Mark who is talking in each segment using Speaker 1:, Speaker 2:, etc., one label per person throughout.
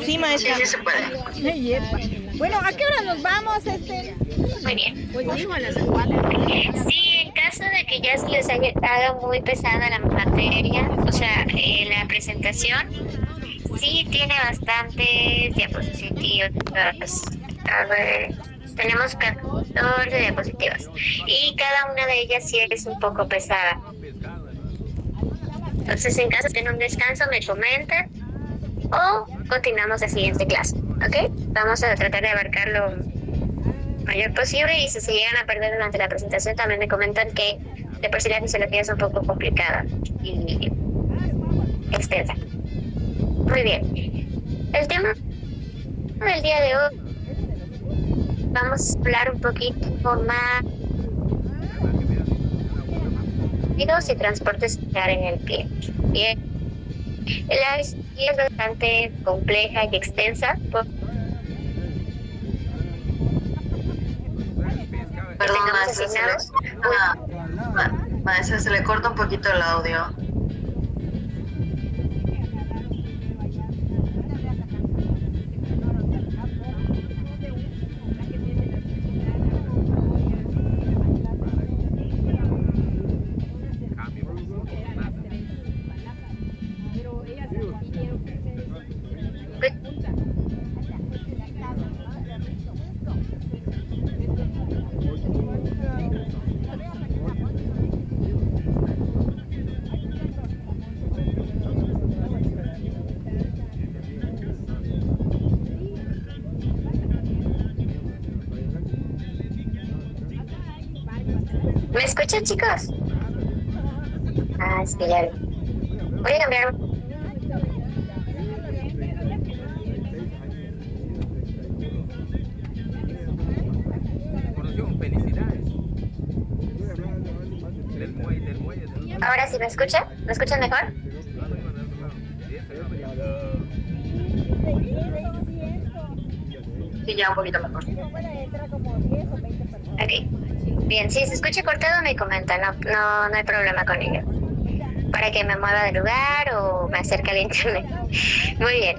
Speaker 1: Sí, maestra.
Speaker 2: Sí, sí se puede.
Speaker 1: Bueno, ¿a qué hora nos vamos,
Speaker 2: Muy bien.
Speaker 1: Pues dijo a las 4.
Speaker 2: Sí, en caso de que ya se les haga muy pesada la materia, o sea, la presentación, sí tiene bastantes diapositivas. A ver, tenemos 14 diapositivas y cada una de ellas sí es un poco pesada. Entonces, en caso de tener un descanso, me comentan o continuamos la siguiente clase, ¿ok? Vamos a tratar de abarcar lo mayor posible y si se llegan a perder durante la presentación, también me comentan que de por sí la fisiología es un poco complicada y extensa. Muy bien. El tema del día de hoy, vamos a hablar un poquito más y transportes en el pie. Bien. La fisiología es bastante compleja y extensa.
Speaker 3: Perdón, maestra, maestra, se le corta un poquito el audio.
Speaker 2: ¿Me escuchan, chicos? Ah, es que ya. Voy a cambiar. Ahora sí, ¿me escuchan? ¿Me escuchan mejor?
Speaker 3: Sí, ya un poquito mejor.
Speaker 2: Ok. Bien, si se escucha cortado me comenta, no hay problema con ello. Para que me mueva de lugar o me acerque al internet. Muy bien.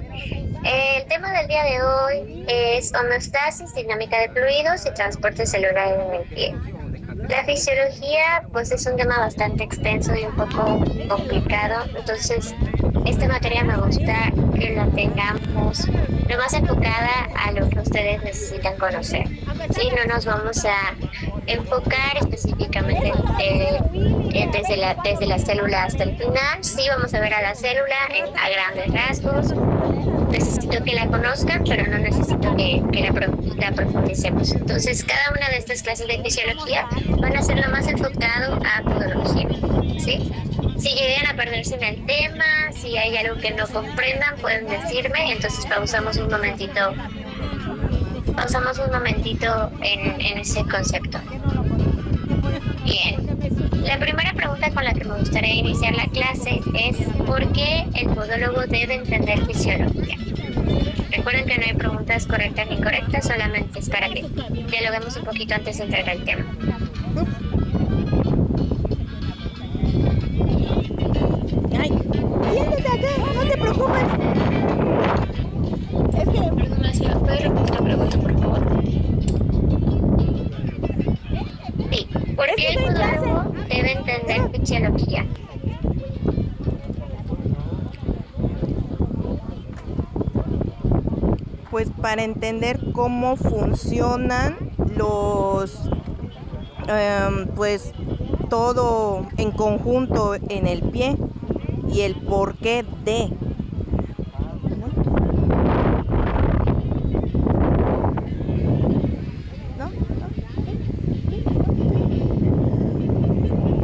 Speaker 2: El tema del día de hoy es homeostasis, dinámica de fluidos y transporte celular en el pie. La fisiología, pues es un tema bastante extenso y un poco complicado, entonces esta materia me gusta que la tengamos lo más enfocada a lo que ustedes necesitan conocer. Sí, no nos vamos a enfocar específicamente desde la célula hasta el final. Sí, vamos a ver a la célula a grandes rasgos. Necesito que la conozcan, pero no necesito que la profundicemos. Entonces, cada una de estas clases de fisiología van a ser lo más enfocado a podología, ¿sí? Si llegan a perderse en el tema, si hay algo que no comprendan, pueden decirme, entonces pausamos un momentito en ese concepto. Bien. La primera pregunta con la que me gustaría iniciar la clase es ¿por qué el podólogo debe entender fisiología? Recuerden que no hay preguntas correctas ni incorrectas, solamente es para que dialoguemos un poquito antes de entrar al tema.
Speaker 1: Ay, siéntate acá, no te preocupes. Es que...
Speaker 2: Perdón, maestra, ¿puede repetir la pregunta, por favor? Sí, ¿por qué el podólogo debe entender fisiología?
Speaker 1: Pues para entender cómo funcionan pues todo en conjunto en el pie y el porqué de.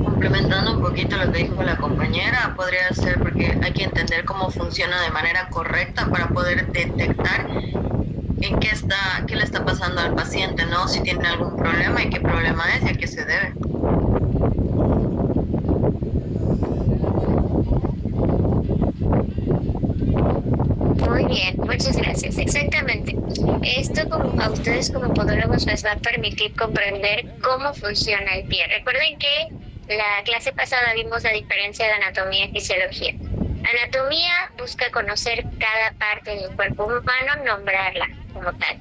Speaker 3: Complementando un poquito lo que dijo la compañera, podría ser porque hay que entender cómo funciona de manera correcta para poder detectar qué le está pasando al paciente, ¿no? Si tiene algún problema y qué problema es y a qué se debe.
Speaker 2: Muy bien, muchas gracias. Exactamente. Esto a ustedes como podólogos les va a permitir comprender cómo funciona el pie. Recuerden que la clase pasada vimos la diferencia de anatomía y fisiología. Anatomía busca conocer cada parte del cuerpo humano, nombrarla como tal.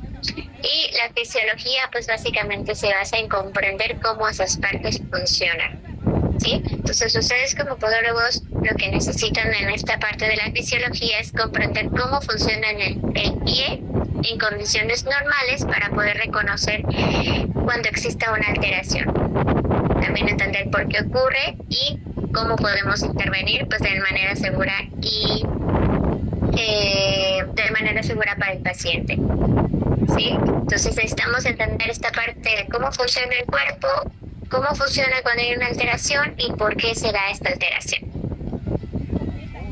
Speaker 2: Y la fisiología, pues básicamente se basa en comprender cómo esas partes funcionan. ¿Sí? Entonces ustedes como podólogos lo que necesitan en esta parte de la fisiología es comprender cómo funciona el pie en condiciones normales para poder reconocer cuando exista una alteración. También entender por qué ocurre y cómo podemos intervenir pues de manera segura y de manera segura para el paciente. ¿Sí? Entonces necesitamos entender esta parte de cómo funciona el cuerpo, cómo funciona cuando hay una alteración y por qué se da esta alteración.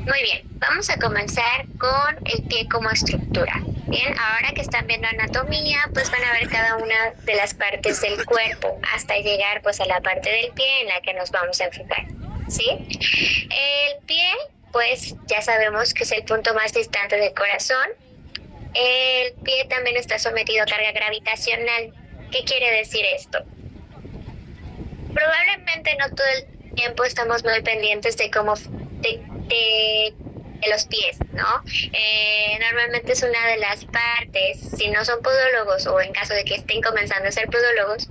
Speaker 2: Muy bien, vamos a comenzar con el pie como estructura. Bien, ahora que están viendo anatomía, pues van a ver cada una de las partes del cuerpo hasta llegar pues a la parte del pie en la que nos vamos a enfocar. ¿Sí? El pie, pues ya sabemos que es el punto más distante del corazón. El pie también está sometido a carga gravitacional. ¿Qué quiere decir esto? Probablemente no todo el tiempo estamos muy pendientes de cómo de los pies, ¿no? Normalmente es una de las partes, si no son podólogos o en caso de que estén comenzando a ser podólogos,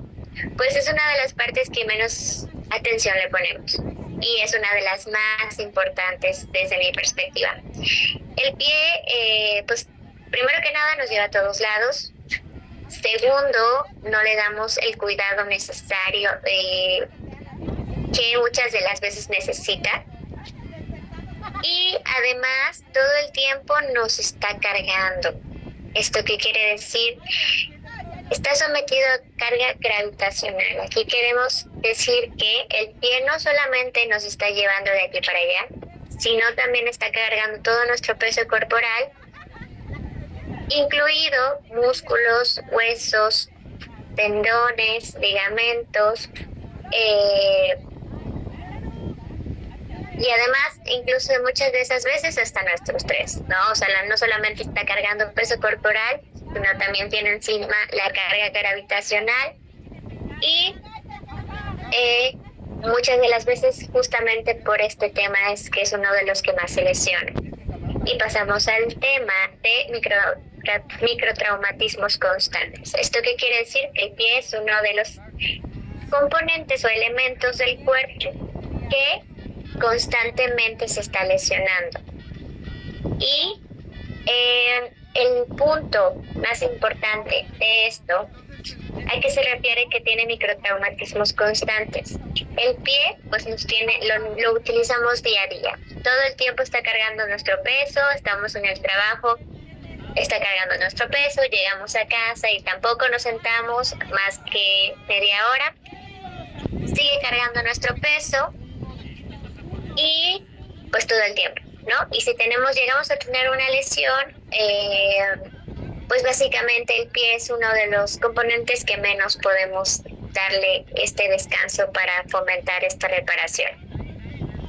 Speaker 2: pues es una de las partes que menos atención le ponemos y es una de las más importantes desde mi perspectiva. El pie, pues primero que nada nos lleva a todos lados. Segundo, no le damos el cuidado necesario que muchas de las veces necesita. Y además, todo el tiempo nos está cargando. ¿Esto qué quiere decir? Está sometido a carga gravitacional. Aquí queremos decir que el pie no solamente nos está llevando de aquí para allá, sino también está cargando todo nuestro peso corporal, incluido músculos, huesos, tendones, ligamentos, y además, incluso muchas de esas veces hasta nuestro estrés, ¿no? O sea, no solamente está cargando peso corporal, sino también tiene encima la carga gravitacional y muchas de las veces justamente por este tema es que es uno de los que más se lesiona. Y pasamos al tema de microtraumatismos constantes. ¿Esto qué quiere decir? Que el pie es uno de los componentes o elementos del cuerpo que constantemente se está lesionando. Y el punto más importante de esto, hay que se refiere que tiene microtraumatismos constantes. El pie, pues lo utilizamos día a día. Todo el tiempo está cargando nuestro peso, estamos en el trabajo, está cargando nuestro peso, llegamos a casa y tampoco nos sentamos más que media hora. Sigue cargando nuestro peso y pues todo el tiempo, ¿no? Y si llegamos a tener una lesión, pues básicamente el pie es uno de los componentes que menos podemos darle este descanso para fomentar esta reparación.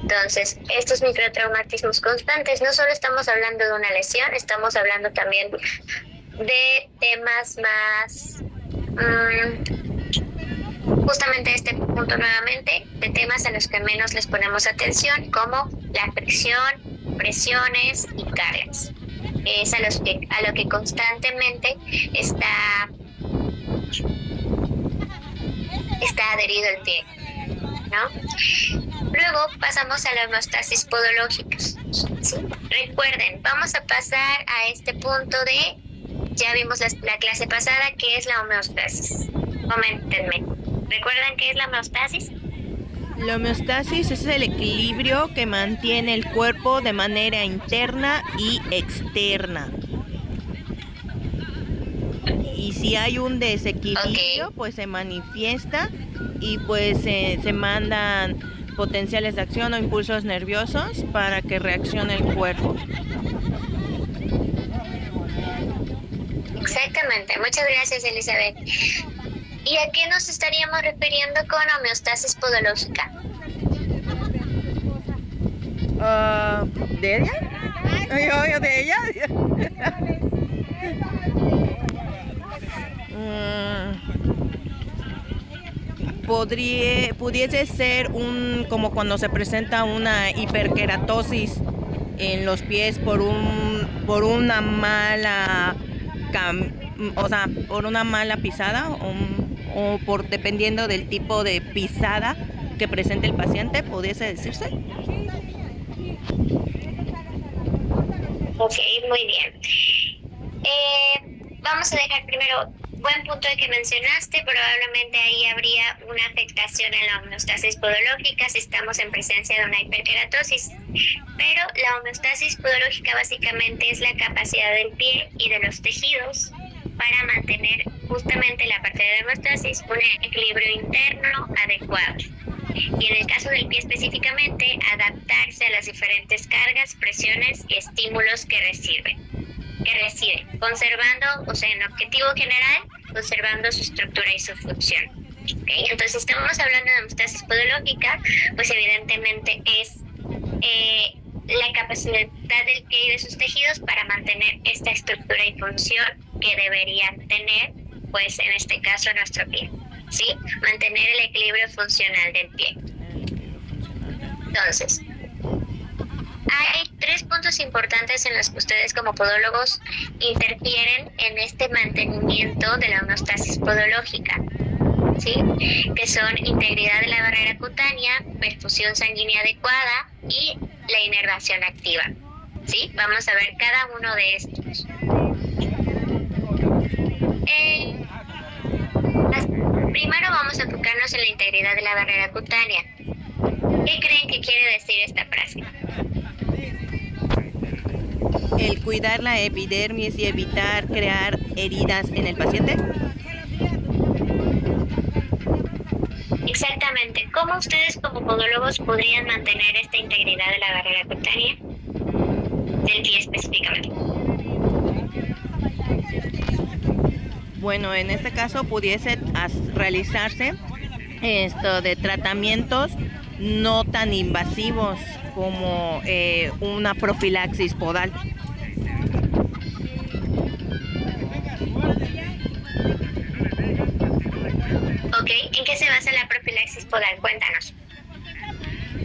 Speaker 2: Entonces, estos microtraumatismos constantes, no solo estamos hablando de una lesión, estamos hablando también de temas más, justamente este punto nuevamente, de temas en los que menos les ponemos atención, como la fricción, presiones y cargas. Es a lo que constantemente está adherido el pie, ¿no? Luego pasamos a la homeostasis podológica. ¿Sí? Recuerden, vamos a pasar a este punto ya vimos la clase pasada, ¿qué es la homeostasis? Coméntenme. ¿Recuerdan qué es la homeostasis?
Speaker 1: La homeostasis es el equilibrio que mantiene el cuerpo de manera interna y externa. Y si hay un desequilibrio, pues se manifiesta y pues se mandan potenciales de acción o impulsos nerviosos para que reaccione el cuerpo.
Speaker 2: Exactamente, muchas gracias, Elizabeth. ¿Y a qué nos estaríamos refiriendo con homeostasis podológica?
Speaker 1: ¿De ella? ¿De ella? Pudiese ser como cuando se presenta una hiperkeratosis en los pies por una mala por una mala pisada o por dependiendo del tipo de pisada que presente el paciente, pudiese decirse.
Speaker 2: Ok, muy bien. Vamos a dejar primero, buen punto el que mencionaste, probablemente ahí habría una afectación en la homeostasis podológica si estamos en presencia de una hiperkeratosis. Pero la homeostasis podológica básicamente es la capacidad del pie y de los tejidos para mantener justamente la parte de la homeostasis, un equilibrio interno adecuado. Y en el caso del pie específicamente, adaptarse a las diferentes cargas, presiones y estímulos que recibe, conservando, o sea, en objetivo general, conservando su estructura y su función. ¿Okay? Entonces, estamos hablando de homeostasis podológica, pues evidentemente es la capacidad del pie y de sus tejidos para mantener esta estructura y función que deberían tener, pues en este caso nuestro pie, ¿sí? Mantener el equilibrio funcional del pie. Entonces, hay 3 puntos importantes en los que ustedes como podólogos interfieren en este mantenimiento de la homeostasis podológica, ¿sí? Que son integridad de la barrera cutánea, perfusión sanguínea adecuada y la inervación activa, ¿sí? Vamos a ver cada uno de estos. Primero vamos a enfocarnos en la integridad de la barrera cutánea. ¿Qué creen que quiere decir esta frase?
Speaker 1: El cuidar la epidermis y evitar crear heridas en el paciente.
Speaker 2: Exactamente. ¿Cómo ustedes como podólogos podrían mantener esta integridad de la barrera cutánea? Del pie específicamente.
Speaker 1: Bueno, en este caso pudiese realizarse de tratamientos no tan invasivos como una profilaxis podal.
Speaker 2: Ok, ¿en qué se basa la profilaxis podal? Cuéntanos.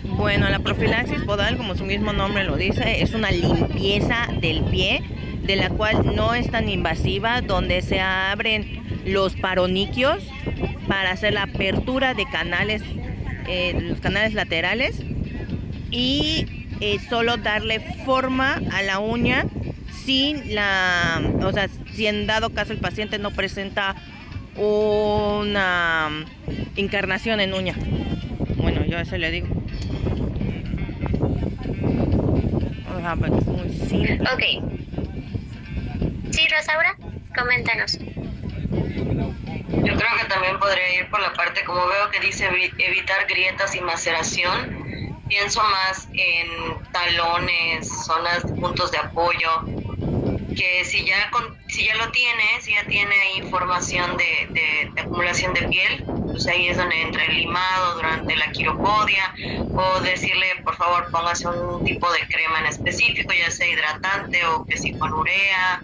Speaker 1: Bueno, la profilaxis podal, como su mismo nombre lo dice, es una limpieza del pie, de la cual no es tan invasiva, donde se abren los paroniquios para hacer la apertura de canales, los canales laterales, y solo darle forma a la uña si en dado caso el paciente no presenta una encarnación en uña. Bueno, yo a eso le digo. Porque es muy simple.
Speaker 2: Ok. Sí, Rosaura, coméntanos.
Speaker 3: Yo creo que también podría ir por la parte, como veo que dice evitar grietas y maceración, pienso más en talones, zonas, puntos de apoyo, que si ya lo tiene, si ya tiene ahí formación de acumulación de piel, pues ahí es donde entra el limado durante la quiropodia, o decirle por favor póngase un tipo de crema en específico, ya sea hidratante o que si con urea.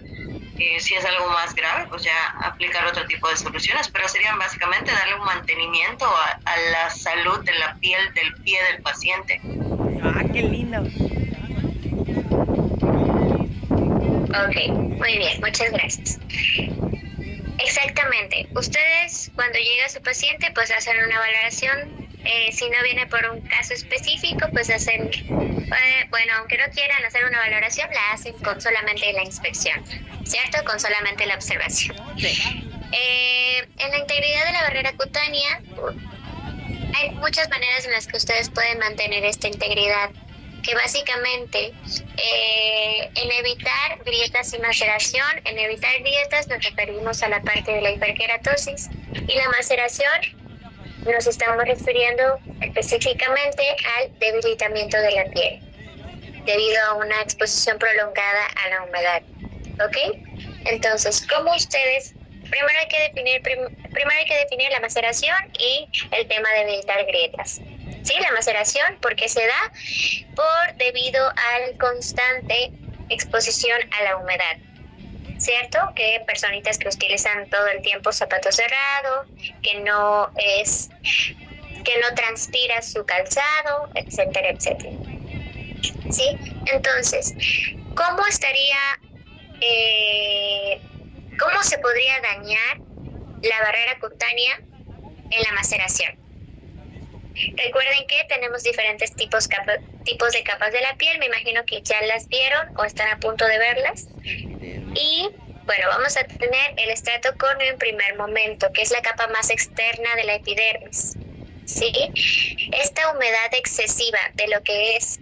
Speaker 3: Si es algo más grave, pues ya aplicar otro tipo de soluciones, pero serían básicamente darle un mantenimiento a la salud de la piel del pie del paciente.
Speaker 1: ¡Ah, qué lindo!
Speaker 2: Ok, muy bien, muchas gracias. Exactamente. Ustedes cuando llega su paciente pues hacen una valoración. Si no viene por un caso específico, pues hacen, aunque no quieran hacer una valoración, la hacen con solamente la inspección, ¿cierto? Con solamente la observación.
Speaker 1: Sí.
Speaker 2: En la integridad de la barrera cutánea hay muchas maneras en las que ustedes pueden mantener esta integridad, que básicamente en evitar grietas y maceración. En evitar grietas nos referimos a la parte de la hiperkeratosis, y la maceración nos estamos refiriendo específicamente al debilitamiento de la piel debido a una exposición prolongada a la humedad. ¿Ok? Entonces, ¿cómo ustedes? Primero hay que definir la maceración y el tema de evitar grietas. ¿Sí? La maceración, ¿por qué se da? Debido al constante exposición a la humedad. ¿Cierto? Que personitas que utilizan todo el tiempo zapato cerrado, que no transpira su calzado, etcétera, etcétera. ¿sí? Entonces, ¿cómo estaría, cómo se podría dañar la barrera cutánea en la maceración? Recuerden que tenemos diferentes tipos de capas de la piel, me imagino que ya las vieron o están a punto de verlas. Y bueno, vamos a tener el estrato córneo en primer momento, que es la capa más externa de la epidermis, ¿sí? Esta humedad excesiva de lo que es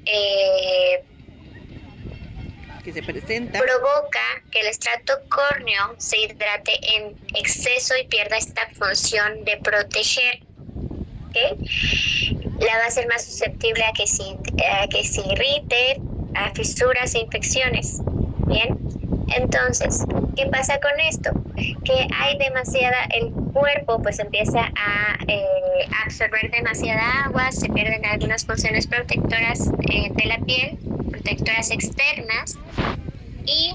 Speaker 1: que se presenta
Speaker 2: provoca que el estrato córneo se hidrate en exceso y pierda esta función de proteger, ¿okay? La va a ser más susceptible a que se irrite, a fisuras e infecciones. Bien, entonces, ¿qué pasa con esto? Que hay demasiada, el cuerpo pues empieza a absorber demasiada agua, se pierden algunas funciones protectoras de la piel, protectoras externas, y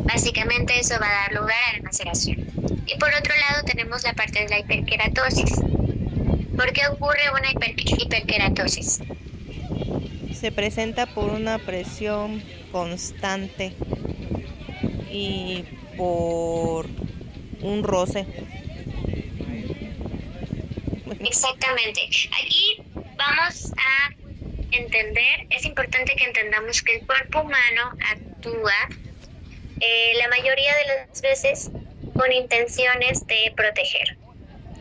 Speaker 2: básicamente eso va a dar lugar a la maceración. Y por otro lado tenemos la parte de la hiperkeratosis. ¿Por qué ocurre una hiperkeratosis?
Speaker 1: se presenta por una presión constante y por un roce.
Speaker 2: Exactamente. Aquí vamos a entender, es importante que entendamos que el cuerpo humano actúa la mayoría de las veces con intenciones de proteger,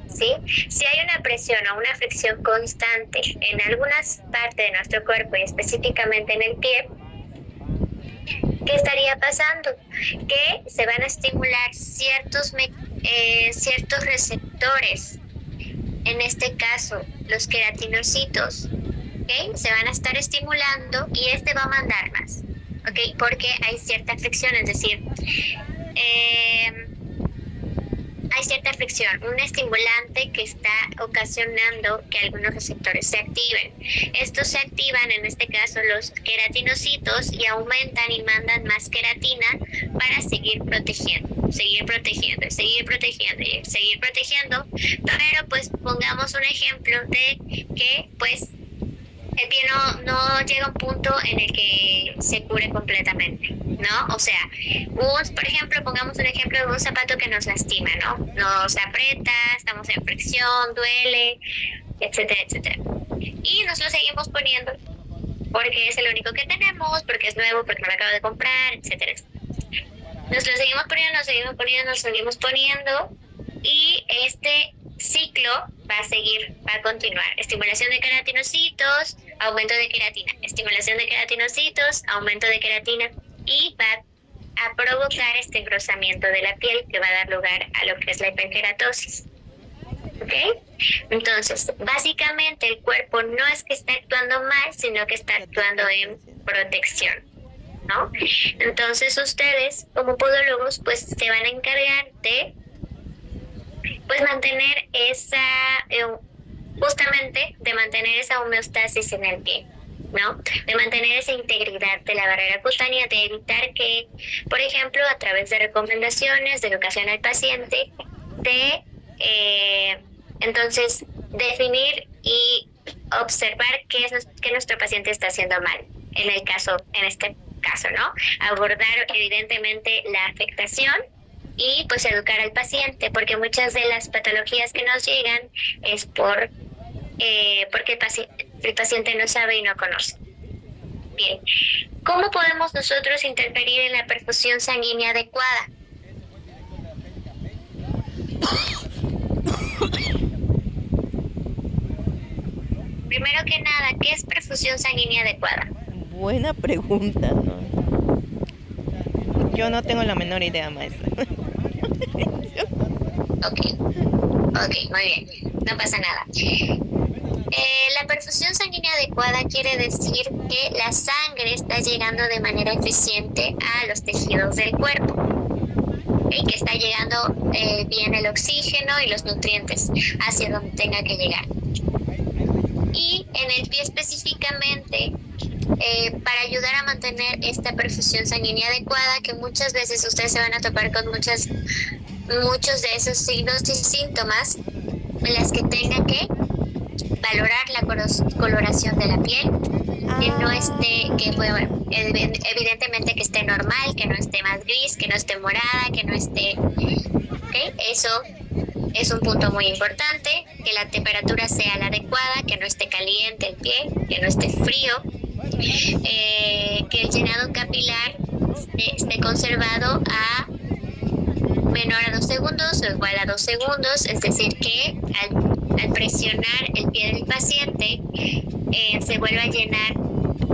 Speaker 2: ¿sí? Si hay una presión o una fricción constante en algunas partes de nuestro cuerpo y específicamente en el pie, ¿qué estaría pasando? Que se van a estimular ciertos receptores, en este caso los queratinocitos, ¿okay? Se van a estar estimulando y este va a mandar más, ¿okay? Porque hay cierta fricción, es decir, hay cierta fricción, un estimulante que está ocasionando que algunos receptores se activen. Estos se activan, en este caso, los queratinocitos y aumentan y mandan más queratina para seguir protegiendo, pero pues pongamos un ejemplo de que pues el pie no llega a un punto en el que se cure completamente, ¿no? O sea, por ejemplo, pongamos un ejemplo de un zapato que nos lastima, ¿no? Nos aprieta, estamos en fricción, duele, etcétera, etcétera. Y nos lo seguimos poniendo porque es el único que tenemos, porque es nuevo, porque me lo acabo de comprar, etcétera, etcétera. Nos lo seguimos poniendo y este ciclo va a continuar. Estimulación de queratinocitos, aumento de queratina. Estimulación de queratinocitos, aumento de queratina. Y va a provocar este engrosamiento de la piel que va a dar lugar a lo que es la hiperkeratosis. ¿Ok? Entonces, básicamente el cuerpo no es que está actuando mal, sino que está actuando en protección, ¿no? Entonces ustedes, como podólogos, pues se van a encargar de pues mantener mantener esa homeostasis en el pie, ¿no? De mantener esa integridad de la barrera cutánea, de evitar que, por ejemplo, a través de recomendaciones de educación al paciente, entonces definir y observar qué nuestro paciente está haciendo mal, en este caso, ¿no? Abordar evidentemente la afectación y pues educar al paciente, porque muchas de las patologías que nos llegan es porque el paciente no sabe y no conoce. Bien, ¿cómo podemos nosotros interferir en la perfusión sanguínea adecuada? Primero que nada, ¿qué es perfusión sanguínea adecuada?
Speaker 1: Buena pregunta, ¿no? Yo no tengo la menor idea, maestra.
Speaker 2: Ok, muy bien, no pasa nada. La perfusión sanguínea adecuada quiere decir que la sangre está llegando de manera eficiente a los tejidos del cuerpo, ¿okay? Que está llegando bien el oxígeno y los nutrientes hacia donde tenga que llegar. Y en el pie específicamente, para ayudar a mantener esta perfusión sanguínea adecuada, que muchas veces ustedes se van a topar con muchos de esos signos y síntomas en las que tengan que valorar la coloración de la piel, que no esté, que bueno, evidentemente que esté normal, que no esté más gris, que no esté morada, que no esté, ¿ok? Eso es un punto muy importante, que la temperatura sea la adecuada, que no esté caliente el pie, que no esté frío, que el llenado capilar esté conservado a menor a 2 segundos o igual a 2 segundos, es decir, que al presionar el pie del paciente se vuelva a llenar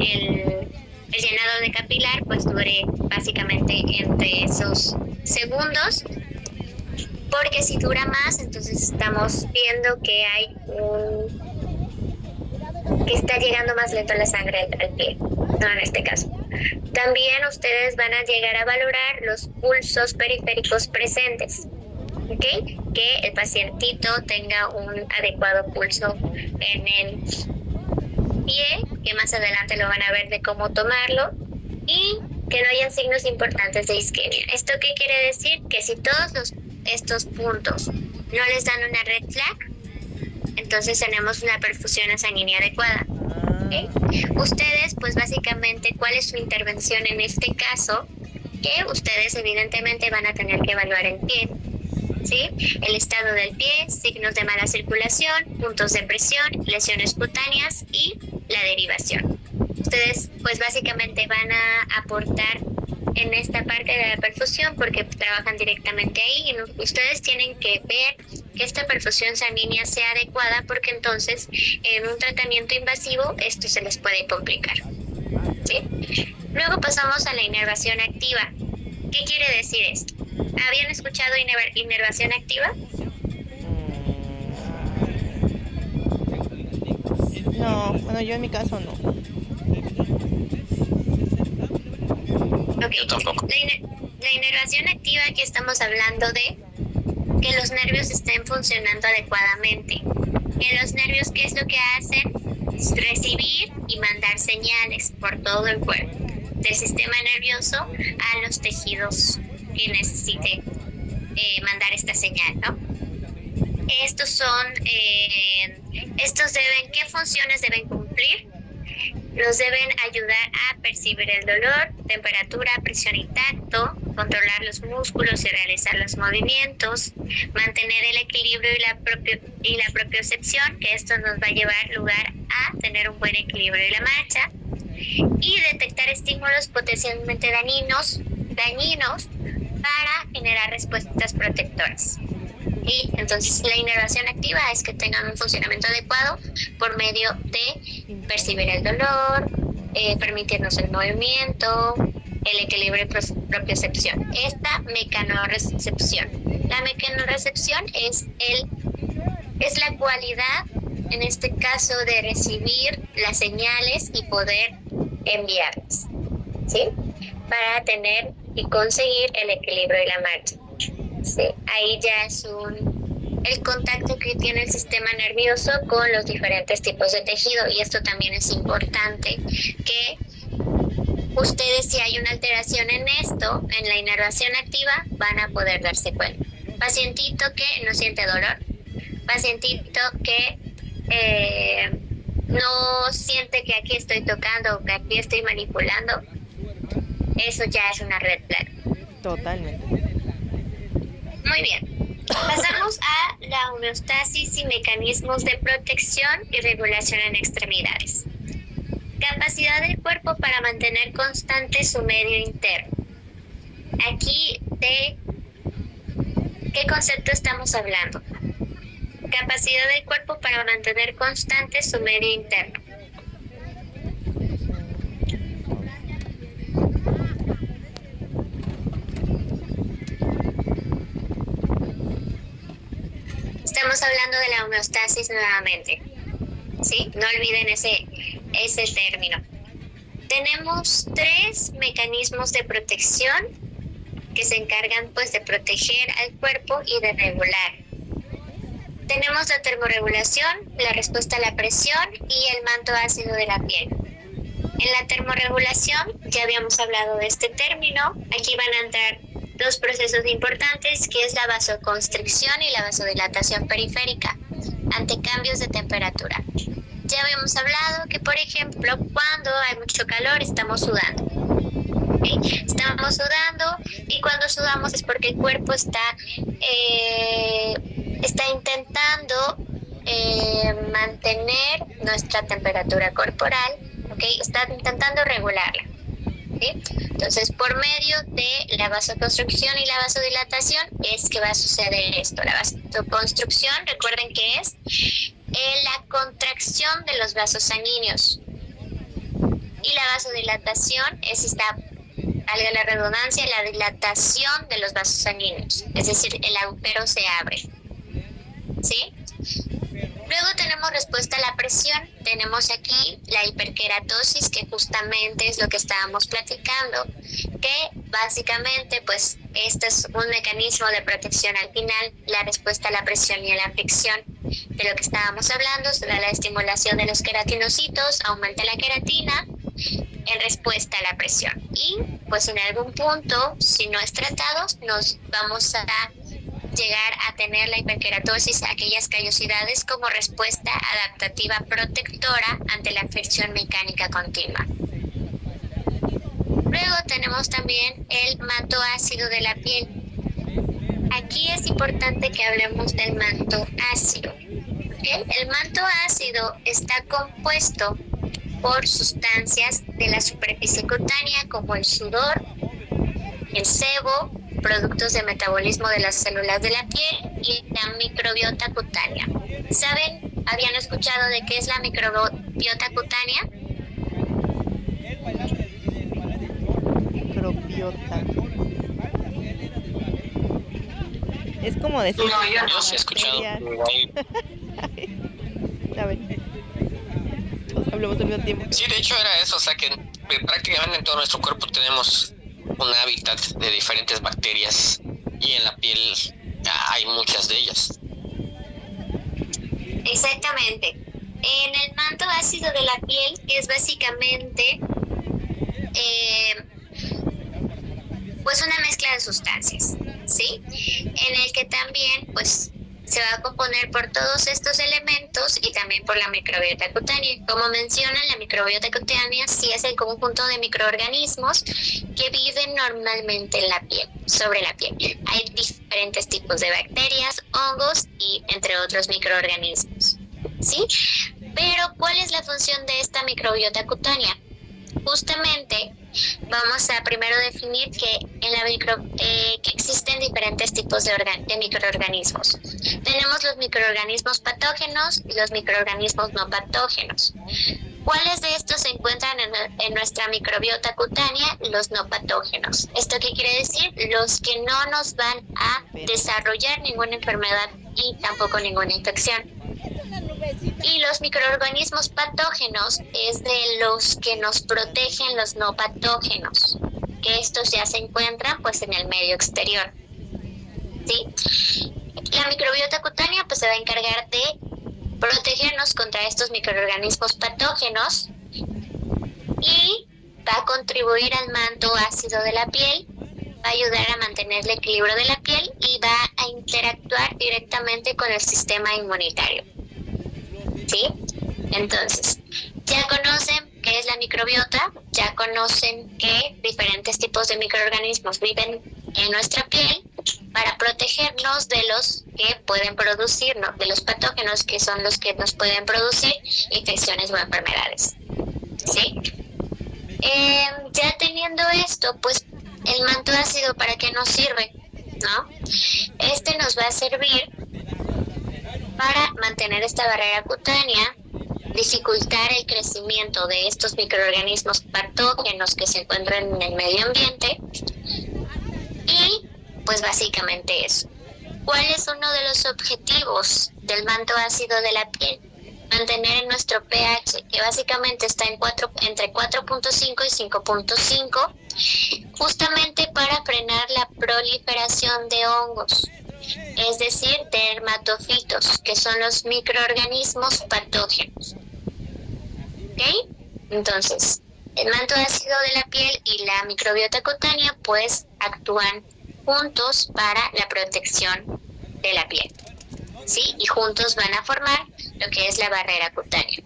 Speaker 2: el llenado de capilar, pues dure básicamente entre esos segundos, porque si dura más, entonces estamos viendo que hay que está llegando más lento la sangre al pie, no en este caso. También ustedes van a llegar a valorar los pulsos periféricos presentes, ¿ok? Que el pacientito tenga un adecuado pulso en el pie, que más adelante lo van a ver de cómo tomarlo, y que no hayan signos importantes de isquemia. ¿Esto qué quiere decir? Que si todos estos puntos no les dan una red flag, entonces tenemos una perfusión sanguínea adecuada. ¿Okay? Ustedes, pues básicamente, ¿cuál es su intervención en este caso? Que ustedes evidentemente van a tener que evaluar el pie, ¿sí? El estado del pie, signos de mala circulación, puntos de presión, lesiones cutáneas y la derivación. Ustedes, pues básicamente van a aportar en esta parte de la perfusión porque trabajan directamente ahí, y ustedes tienen que ver que esta perfusión sanguínea sea adecuada, porque entonces en un tratamiento invasivo esto se les puede complicar, ¿sí? Luego pasamos a la inervación activa. ¿Qué quiere decir esto? ¿Habían escuchado inervación activa?
Speaker 1: No, bueno, yo en mi caso no.
Speaker 2: Okay.
Speaker 4: Yo tampoco.
Speaker 2: La inervación activa, aquí estamos hablando de que los nervios estén funcionando adecuadamente. Que los nervios, ¿qué es lo que hacen? Recibir y mandar señales por todo el cuerpo, del sistema nervioso a los tejidos que necesite mandar esta señal, ¿no? Estos deben, ¿qué funciones deben cumplir? Los deben ayudar a percibir el dolor, temperatura, presión y tacto, controlar los músculos y realizar los movimientos, mantener el equilibrio y la propiocepción, que esto nos va a llevar lugar a tener un buen equilibrio y la marcha, y detectar estímulos potencialmente dañinos para generar respuestas protectoras. Y entonces la inervación activa es que tengan un funcionamiento adecuado por medio de percibir el dolor, permitirnos el movimiento, el equilibrio y propiocepción. Esta mecanorrecepción. La mecanorrecepción es la cualidad, en este caso, de recibir las señales y poder enviarlas, ¿sí? Para tener y conseguir el equilibrio y la marcha. Sí, ahí ya es el contacto que tiene el sistema nervioso con los diferentes tipos de tejido, y esto también es importante que ustedes, si hay una alteración en esto, en la inervación activa, van a poder darse cuenta. Pacientito que no siente dolor, pacientito que no siente que aquí estoy tocando o que aquí estoy manipulando, eso ya es una red flag.
Speaker 1: Totalmente.
Speaker 2: Muy bien. Pasamos a la homeostasis y mecanismos de protección y regulación en extremidades. Capacidad del cuerpo para mantener constante su medio interno. Aquí, ¿de qué concepto estamos hablando? Capacidad del cuerpo para mantener constante su medio interno. Estamos hablando de la homeostasis nuevamente, ¿sí? No olviden ese término. Tenemos 3 mecanismos de protección que se encargan, pues, de proteger al cuerpo y de regular. Tenemos la termorregulación, la respuesta a la presión y el manto ácido de la piel. En la termorregulación, ya habíamos hablado de este término. Aquí van a entrar 2 procesos importantes, que es la vasoconstricción y la vasodilatación periférica ante cambios de temperatura. ya habíamos hablado que, por ejemplo, cuando hay mucho calor estamos sudando. ¿Okay? Estamos sudando y cuando sudamos es porque el cuerpo está intentando mantener nuestra temperatura corporal, ¿okay? Está intentando regularla. ¿Sí? Entonces, por medio de la vasoconstricción y la vasodilatación es que va a suceder esto. La vasoconstricción, recuerden que es la contracción de los vasos sanguíneos. Y la vasodilatación es esta, valga la redundancia, la dilatación de los vasos sanguíneos. Es decir, el agujero se abre. ¿Sí? Luego tenemos respuesta a la presión. Tenemos aquí la hiperkeratosis, que justamente es lo que estábamos platicando, que básicamente pues este es un mecanismo de protección al final. La respuesta a la presión y a la fricción, de lo que estábamos hablando, se da la estimulación de los queratinocitos, aumenta la queratina en respuesta a la presión. Y pues en algún punto, si no es tratado, nos vamos a llegar a tener la hiperkeratosis, aquellas callosidades, como respuesta adaptativa protectora ante la fricción mecánica continua. Luego tenemos también el manto ácido de la piel. Aquí es importante que hablemos del manto ácido. ¿Okay? El manto ácido está compuesto por sustancias de la superficie cutánea como el sudor, el sebo, productos de metabolismo de las células de la piel y la microbiota cutánea. ¿Saben? ¿Habían escuchado de qué es la microbiota cutánea?
Speaker 1: Microbiota. Es como decir...
Speaker 4: No, yo sí he escuchado.
Speaker 1: A ver. Todos hablamos al mismo tiempo.
Speaker 4: Sí, de hecho era eso, o sea que prácticamente en todo nuestro cuerpo tenemos un hábitat de diferentes bacterias y en la piel hay muchas de ellas.
Speaker 2: Exactamente. En el manto ácido de la piel, que es básicamente pues una mezcla de sustancias, ¿sí? En el que también pues se va a componer por todos estos elementos y también por la microbiota cutánea. Como mencionan, la microbiota cutánea sí es el conjunto de microorganismos que viven normalmente en la piel, sobre la piel. Hay diferentes tipos de bacterias, hongos y entre otros microorganismos, ¿sí? Pero, ¿cuál es la función de esta microbiota cutánea? Justamente vamos a primero definir que que existen diferentes tipos de microorganismos. Tenemos los microorganismos patógenos y los microorganismos no patógenos. ¿Cuáles de estos se encuentran en nuestra microbiota cutánea? Los no patógenos. ¿Esto qué quiere decir? Los que no nos van a desarrollar ninguna enfermedad y tampoco ninguna infección. Y los microorganismos patógenos es de los que nos protegen los no patógenos, que estos ya se encuentran pues en el medio exterior. ¿Sí? La microbiota cutánea pues se va a encargar de protegernos contra estos microorganismos patógenos y va a contribuir al manto ácido de la piel, va a ayudar a mantener el equilibrio de la piel y va a interactuar directamente con el sistema inmunitario. ¿Sí? Entonces, ya conocen qué es la microbiota, ya conocen que diferentes tipos de microorganismos viven en nuestra piel para protegernos de los que pueden producirnos, de los patógenos que son los que nos pueden producir infecciones o enfermedades. ¿Sí? Ya teniendo esto, pues el manto ácido, ¿para qué nos sirve? ¿No? Este nos va a servir para mantener esta barrera cutánea, dificultar el crecimiento de estos microorganismos patógenos que se encuentran en el medio ambiente y pues básicamente eso. ¿Cuál es uno de los objetivos del manto ácido de la piel? Mantener nuestro pH, que básicamente está entre 4.5 y 5.5, justamente para frenar la proliferación de hongos, es decir, de dermatofitos, que son los microorganismos patógenos. ¿Ok? Entonces, el manto ácido de la piel y la microbiota cutánea pues actúan juntos para la protección de la piel, ¿sí? Y juntos van a formar lo que es la barrera cutánea.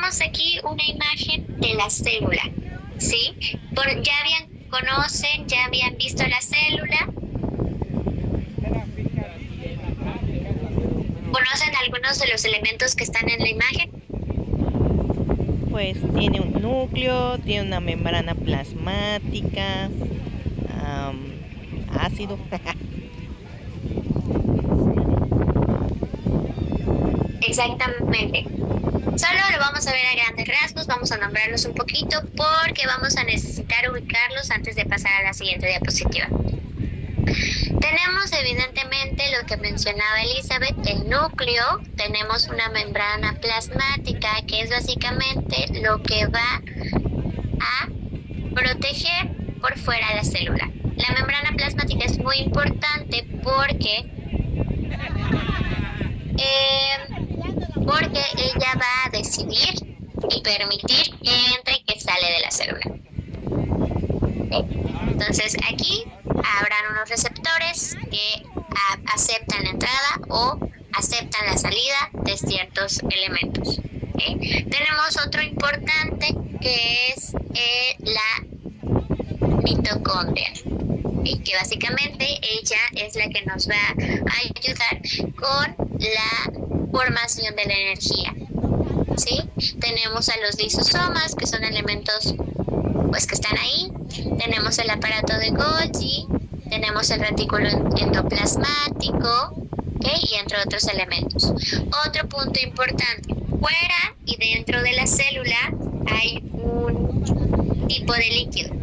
Speaker 2: tenemos aquí una imagen de la célula, ¿sí? Ya habían visto la célula. ¿Conocen algunos de los elementos que están en la imagen?
Speaker 1: Pues tiene un núcleo, tiene una membrana plasmática, ácido.
Speaker 2: Exactamente. Solo lo vamos a ver a grandes rasgos, vamos a nombrarlos un poquito porque vamos a necesitar ubicarlos antes de pasar a la siguiente diapositiva. Tenemos evidentemente lo que mencionaba Elizabeth, el núcleo. Tenemos una membrana plasmática que es básicamente lo que va a proteger por fuera la célula. La membrana plasmática es muy importante porque ella va a decidir y permitir que entre y que sale de la célula. Entonces aquí habrán unos receptores que aceptan la entrada o aceptan la salida de ciertos elementos. Tenemos otro importante que es la mitocondria, que básicamente ella es la que nos va a ayudar con la formación de la energía, ¿sí? Tenemos a los lisosomas, que son elementos pues que están ahí. Tenemos el aparato de Golgi, tenemos el retículo endoplasmático, y entre otros elementos. Otro punto importante, fuera y dentro de la célula hay un tipo de líquido.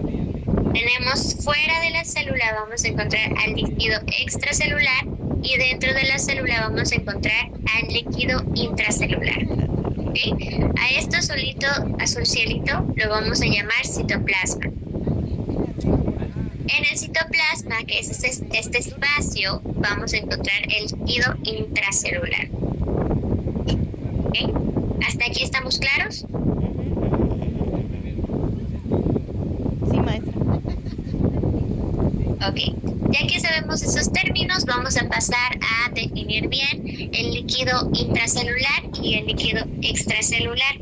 Speaker 2: Tenemos fuera de la célula, vamos a encontrar al líquido extracelular, y dentro de la célula vamos a encontrar al líquido intracelular. A esto azul cielito lo vamos a llamar citoplasma. En el citoplasma, que es este espacio, vamos a encontrar el líquido intracelular. ¿Hasta aquí estamos claros?
Speaker 1: Sí, maestra.
Speaker 2: Ok, ya que sabemos esos términos, vamos a pasar a definir bien el líquido intracelular y el líquido extracelular.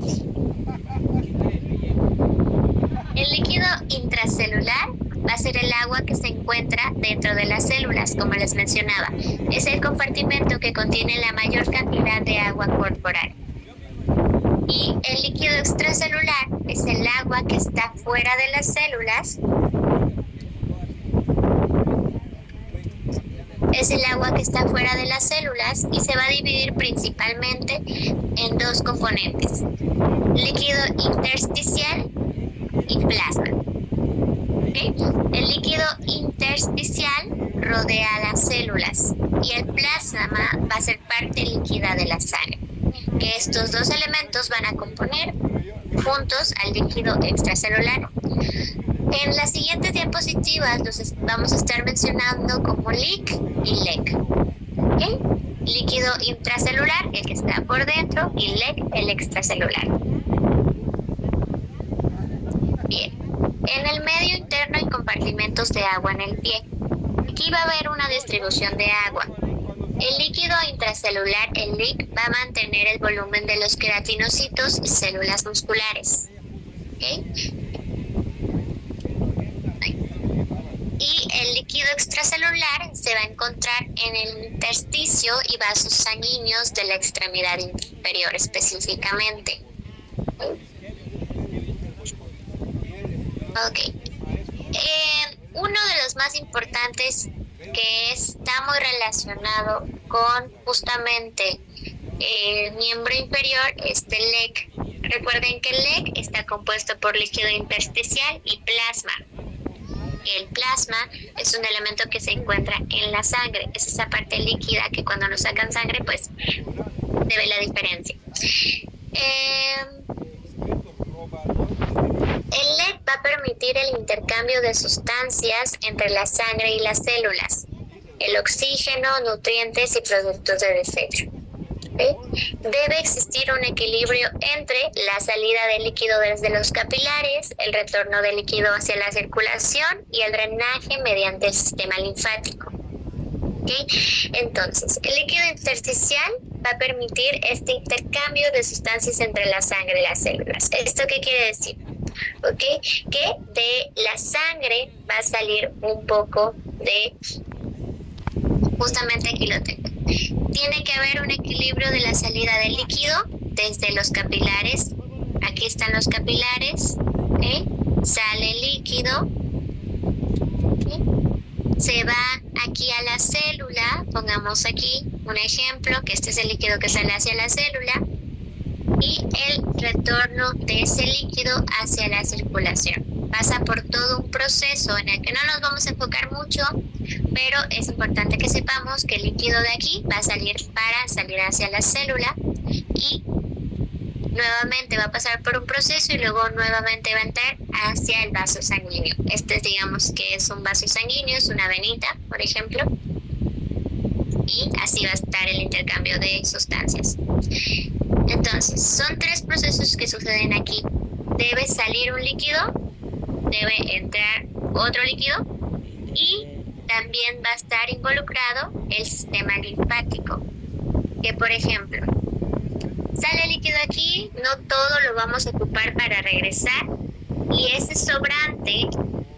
Speaker 2: El líquido intracelular va a ser el agua que se encuentra dentro de las células, como les mencionaba. Es el compartimento que contiene la mayor cantidad de agua corporal. Y el líquido extracelular es el agua que está fuera de las células. Es el agua que está fuera de las células y se va a dividir principalmente en dos componentes: líquido intersticial y plasma. El líquido intersticial rodea las células y el plasma va a ser parte líquida de la sangre. Que estos dos elementos van a componer juntos al líquido extracelular. En las siguientes diapositivas los vamos a estar mencionando como LIC y LEC. Líquido intracelular, el que está por dentro, y LEC, el extracelular. Bien. En el medio interno hay compartimentos de agua en el pie. Aquí va a haber una distribución de agua. El líquido intracelular, el LIC, va a mantener el volumen de los queratinocitos y células musculares. Y el líquido extracelular se va a encontrar en el intersticio y vasos sanguíneos de la extremidad inferior específicamente. Uno de los más importantes, que está muy relacionado con justamente el miembro inferior, es el LEC. Recuerden que el LEC está compuesto por líquido intersticial y plasma. El plasma es un elemento que se encuentra en la sangre. Es esa parte líquida que cuando nos sacan sangre, pues se ve la diferencia. El LEC va a permitir el intercambio de sustancias entre la sangre y las células, el oxígeno, nutrientes y productos de desecho. Debe existir un equilibrio entre la salida de líquido desde los capilares, el retorno de líquido hacia la circulación y el drenaje mediante el sistema linfático. Entonces, el líquido intersticial va a permitir este intercambio de sustancias entre la sangre y las células. ¿Esto qué quiere decir? ¿Okay? Que de la sangre va a salir un poco de, justamente aquí lo tengo, tiene que haber un equilibrio de la salida del líquido desde los capilares. Aquí están los capilares, ¿okay? Sale el líquido, ¿okay? Se va aquí a la célula, pongamos aquí un ejemplo, que este es el líquido que sale hacia la célula, y el retorno de ese líquido hacia la circulación. Pasa por todo un proceso en el que no nos vamos a enfocar mucho, pero es importante que sepamos que el líquido de aquí va a salir para salir hacia la célula y nuevamente va a pasar por un proceso y luego nuevamente va a entrar hacia el vaso sanguíneo. Este digamos que es un vaso sanguíneo, es una venita, por ejemplo, y así va a estar el intercambio de sustancias. Entonces, son 3 procesos que suceden aquí. Debe salir un líquido, debe entrar otro líquido y también va a estar involucrado el sistema linfático. Que por ejemplo, sale el líquido aquí, no todo lo vamos a ocupar para regresar y ese sobrante,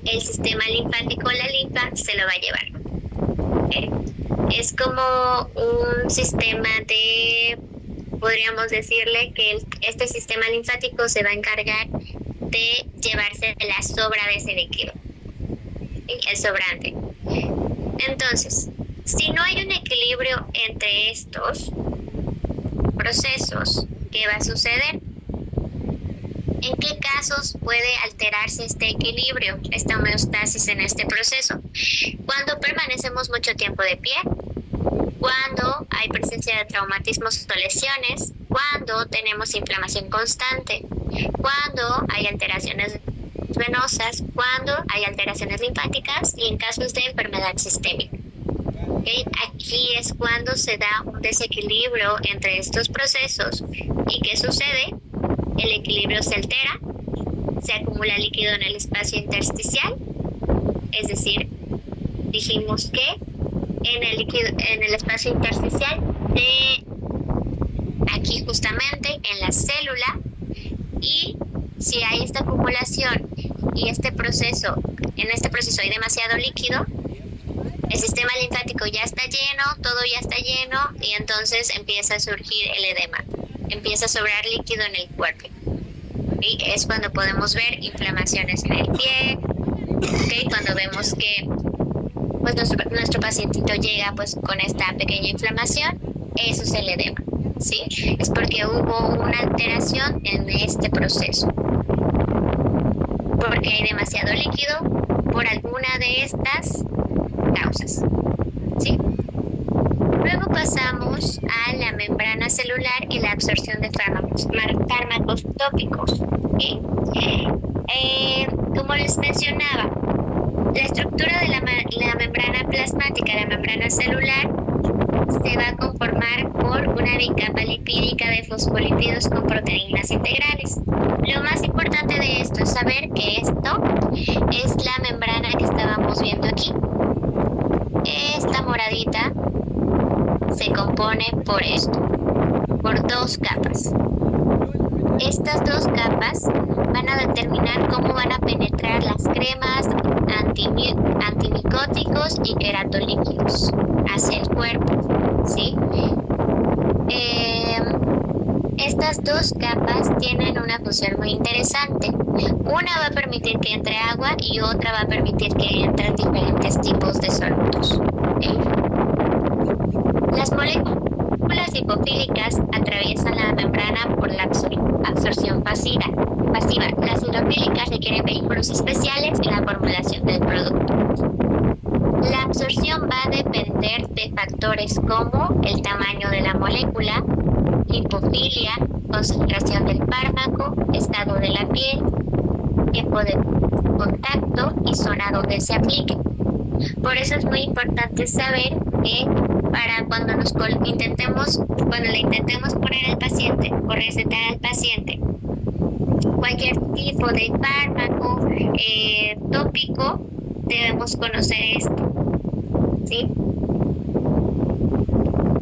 Speaker 2: el sistema linfático, la linfa, se lo va a llevar. ¿Okay? Es como un sistema de, podríamos decirle que este sistema linfático se va a encargar de llevarse la sobra de ese líquido, ¿sí? El sobrante. Entonces, si no hay un equilibrio entre estos procesos, ¿qué va a suceder? ¿En qué casos puede alterarse este equilibrio, esta homeostasis en este proceso? Cuando permanecemos mucho tiempo de pie, cuando hay presencia de traumatismos o lesiones, cuando tenemos inflamación constante, cuando hay alteraciones venosas, cuando hay alteraciones linfáticas y en casos de enfermedad sistémica. ¿Okay? Aquí es cuando se da un desequilibrio entre estos procesos. ¿Y qué sucede? El equilibrio se altera, se acumula líquido en el espacio intersticial, es decir, dijimos que en el espacio intersticial de aquí justamente en la célula, y si hay esta acumulación y en este proceso hay demasiado líquido, el sistema linfático ya está lleno, todo ya está lleno y entonces empieza a surgir el edema, empieza a sobrar líquido en el cuerpo. ¿Sí? Es cuando podemos ver inflamaciones en el pie, ¿okay? Cuando vemos que pues nuestro pacientito llega pues con esta pequeña inflamación, eso es el edema, ¿sí? Es porque hubo una alteración en este proceso, porque hay demasiado líquido por alguna de estas causas, ¿sí? Luego pasamos a la membrana celular y la absorción de fármacos tópicos, ¿sí? Como les mencionaba, la estructura de la membrana plasmática, la membrana celular, se va a conformar por una bicapa lipídica de fosfolípidos con proteínas integrales. Lo más importante de esto es saber que esto es la membrana que estábamos viendo aquí. Esta moradita se compone por esto, por 2 capas. Estas 2 capas van a determinar cómo van a penetrar las cremas, antimicóticos y queratolíquidos hacia el cuerpo, ¿sí? Estas 2 capas tienen una función muy interesante. Una va a permitir que entre agua y otra va a permitir que entren diferentes tipos de solutos, ¿sí? Las moléculas lipofílicas atraviesan la membrana por la absorción pasiva. Las hidrofílicas requieren vehículos especiales en la formulación del producto. La absorción va a depender de factores como el tamaño de la molécula, lipofilia, concentración del fármaco, estado de la piel, tiempo de contacto y zona donde se aplique. Por eso es muy importante saber que para cuando le intentemos poner al paciente o recetar al paciente cualquier tipo de fármaco tópico, debemos conocer esto, ¿sí?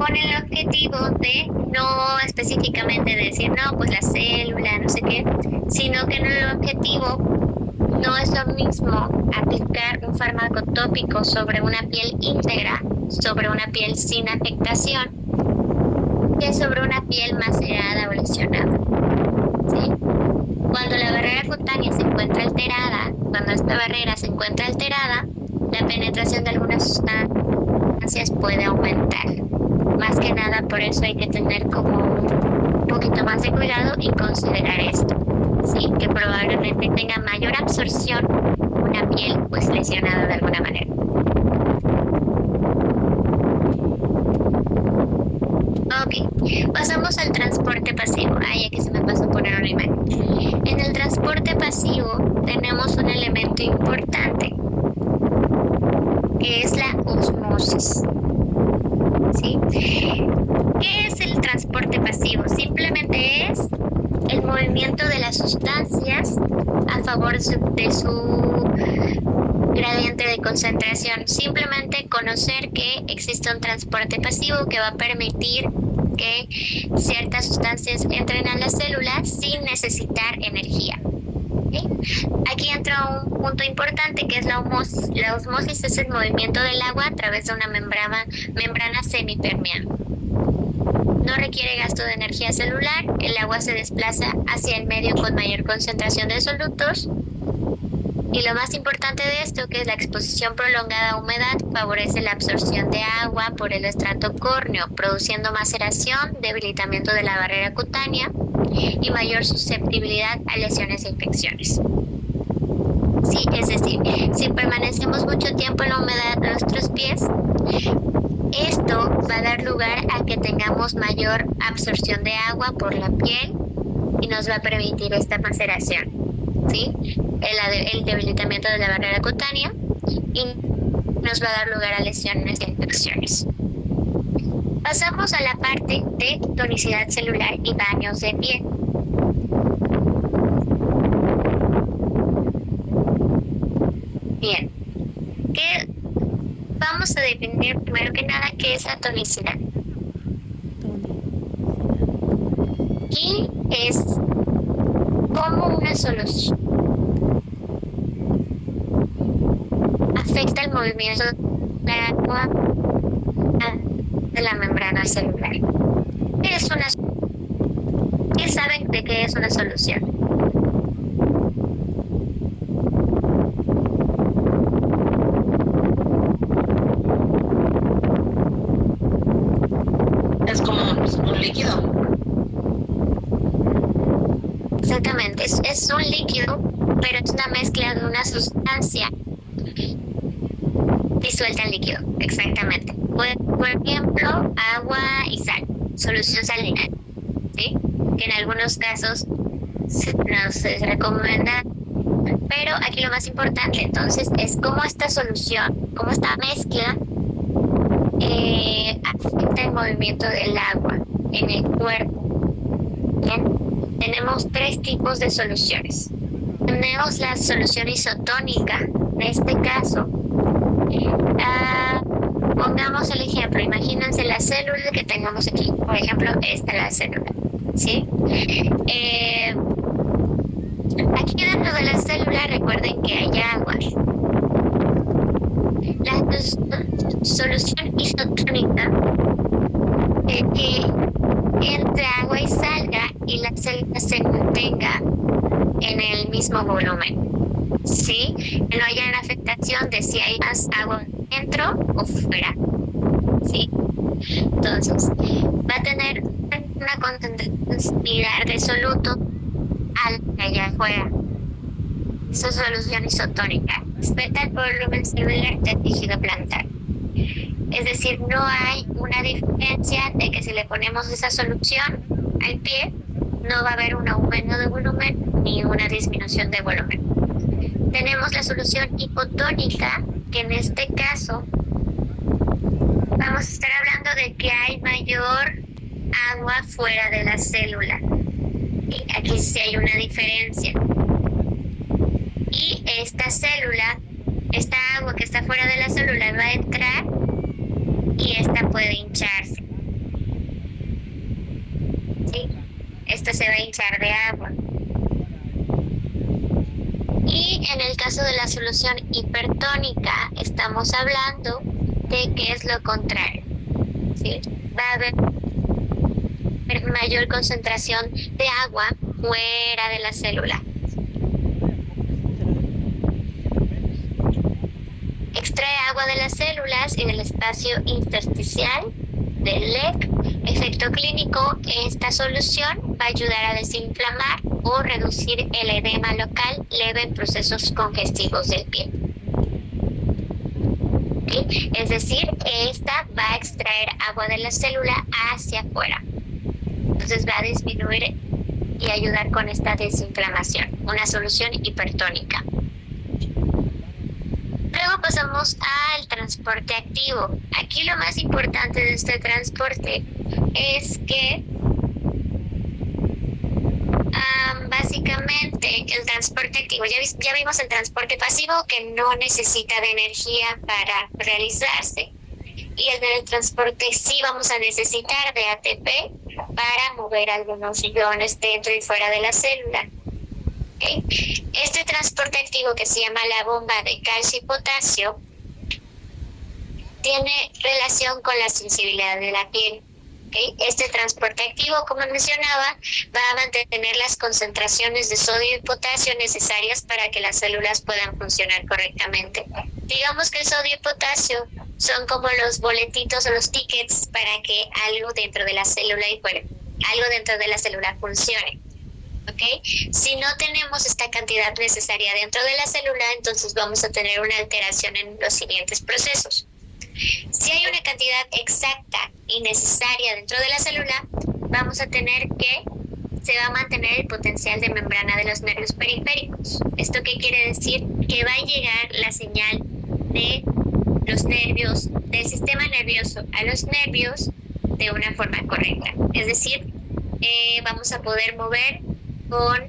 Speaker 2: con el objetivo de no específicamente decir, no, pues la célula, no sé qué, sino que el objetivo no es lo mismo aplicar un fármaco tópico sobre una piel íntegra, sobre una piel sin afectación, que sobre una piel macerada o lesionada. ¿Sí? Cuando la barrera cutánea se encuentra alterada, cuando esta barrera se encuentra alterada, la penetración de algunas sustancias puede aumentar. Más que nada, por eso hay que tener como un poquito más de cuidado y considerar esto. Sí, que probablemente tenga mayor absorción una piel pues lesionada de alguna manera. Ok, pasamos al transporte pasivo. Ay, aquí se me pasó poner una imagen. En el transporte pasivo tenemos un elemento importante, que es la osmosis. ¿Sí? ¿Qué es el transporte pasivo? Simplemente es el movimiento de las sustancias a favor de su gradiente de concentración. Simplemente conocer que existe un transporte pasivo que va a permitir que ciertas sustancias entren a las células sin necesitar energía. ¿Sí? Aquí entra un punto importante que es la osmosis. La osmosis es el movimiento del agua a través de una membrana semipermeable. No requiere gasto de energía celular, el agua se desplaza hacia el medio con mayor concentración de solutos. Y lo más importante de esto, que es la exposición prolongada a humedad, favorece la absorción de agua por el estrato córneo, produciendo maceración, debilitamiento de la barrera cutánea y mayor susceptibilidad a lesiones e infecciones. Sí, es decir, si permanecemos mucho tiempo en la humedad de nuestros pies, esto va a dar lugar a que tengamos mayor absorción de agua por la piel y nos va a permitir esta maceración, ¿sí? El debilitamiento de la barrera cutánea y nos va a dar lugar a lesiones e infecciones. Pasamos a la parte de tonicidad celular y baños de piel. Bien, vamos a definir primero que nada qué es la tonicidad. Y es como una solución afecta el movimiento de agua de la membrana celular. ¿Qué saben de qué es una solución?
Speaker 3: Es como un líquido.
Speaker 2: Exactamente, es un líquido, pero es una mezcla de una sustancia disuelta en líquido, exactamente. Por ejemplo, agua y sal, solución salina, ¿sí? Que en algunos casos nos recomienda, pero aquí lo más importante entonces es cómo esta solución, cómo esta mezcla afecta el movimiento del agua en el cuerpo. Bien, tenemos tres tipos de soluciones. Tenemos la solución isotónica. En este caso, pongamos el ejemplo, imagínense la célula que tengamos aquí, por ejemplo, esta es la célula, ¿sí? Aquí dentro de la célula recuerden que hay agua. La solución isotónica es que entre agua y salga y la célula se mantenga en el mismo volumen, ¿sí? Que no haya una afectación de si hay más agua dentro o fuera, ¿sí? Entonces, va a tener una concentración similar de soluto al que allá afuera. Esa es solución isotónica. Respecta el volumen celular del tejido plantar. Es decir, no hay una diferencia de que si le ponemos esa solución al pie, no va a haber un aumento de volumen ni una disminución de volumen. Tenemos la solución hipotónica, que en este caso vamos a estar hablando de que hay mayor agua fuera de la célula. Y aquí sí hay una diferencia. Y esta célula, esta agua que está fuera de la célula va a entrar y esta puede hincharse. se va a hinchar de agua. Y en el caso de la solución hipertónica, estamos hablando de que es lo contrario, ¿sí? Va a haber mayor concentración de agua fuera de la célula. Extrae agua de las células y del espacio intersticial del LEC. Efecto clínico: esta solución va a ayudar a desinflamar o reducir el edema local leve en procesos congestivos del pie. ¿Sí? Es decir, esta va a extraer agua de la célula hacia afuera. Entonces va a disminuir y ayudar con esta desinflamación. Una solución hipertónica. Luego pasamos al transporte activo. Aquí lo más importante de este transporte es que básicamente el transporte activo, ya vimos el transporte pasivo, que no necesita de energía para realizarse, y el del transporte sí vamos a necesitar de ATP para mover algunos iones dentro y fuera de la célula. ¿Okay? Este transporte activo, que se llama la bomba de calcio y potasio, tiene relación con la sensibilidad de la piel. ¿Okay? Este transporte activo, como mencionaba, va a mantener las concentraciones de sodio y potasio necesarias para que las células puedan funcionar correctamente. Digamos que el sodio y potasio son como los boletitos o los tickets para que algo dentro de la célula funcione. ¿Okay? Si no tenemos esta cantidad necesaria dentro de la célula, entonces vamos a tener una alteración en los siguientes procesos. Si hay una cantidad exacta y necesaria dentro de la célula, vamos a tener que se va a mantener el potencial de membrana de los nervios periféricos. ¿Esto qué quiere decir? Que va a llegar la señal de los nervios, del sistema nervioso a los nervios de una forma correcta. Es decir, vamos a poder mover con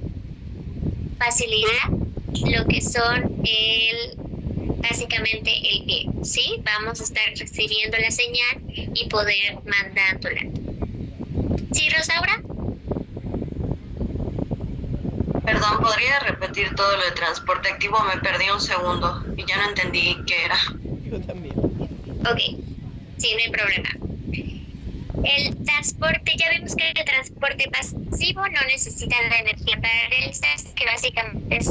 Speaker 2: facilidad lo que son básicamente el pie, ¿sí? Vamos a estar recibiendo la señal y poder mandándola. ¿Sí, Rosaura?
Speaker 3: Perdón, ¿podría repetir todo lo de transporte activo? Me perdí un segundo y ya no entendí qué era.
Speaker 1: Yo también.
Speaker 2: Ok, sí, no hay problema. El transporte, ya vimos que el transporte pasivo no necesita la energía para realizarse, que básicamente es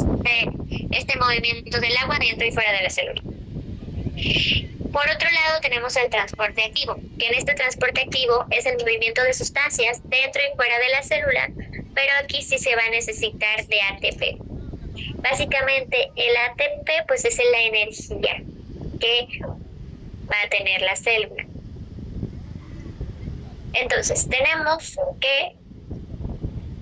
Speaker 2: este movimiento del agua dentro y fuera de la célula. Por otro lado, tenemos el transporte activo, que en este transporte activo es el movimiento de sustancias dentro y fuera de la célula, pero aquí sí se va a necesitar de ATP. Básicamente, el ATP pues es la energía que va a tener la célula. Entonces, tenemos que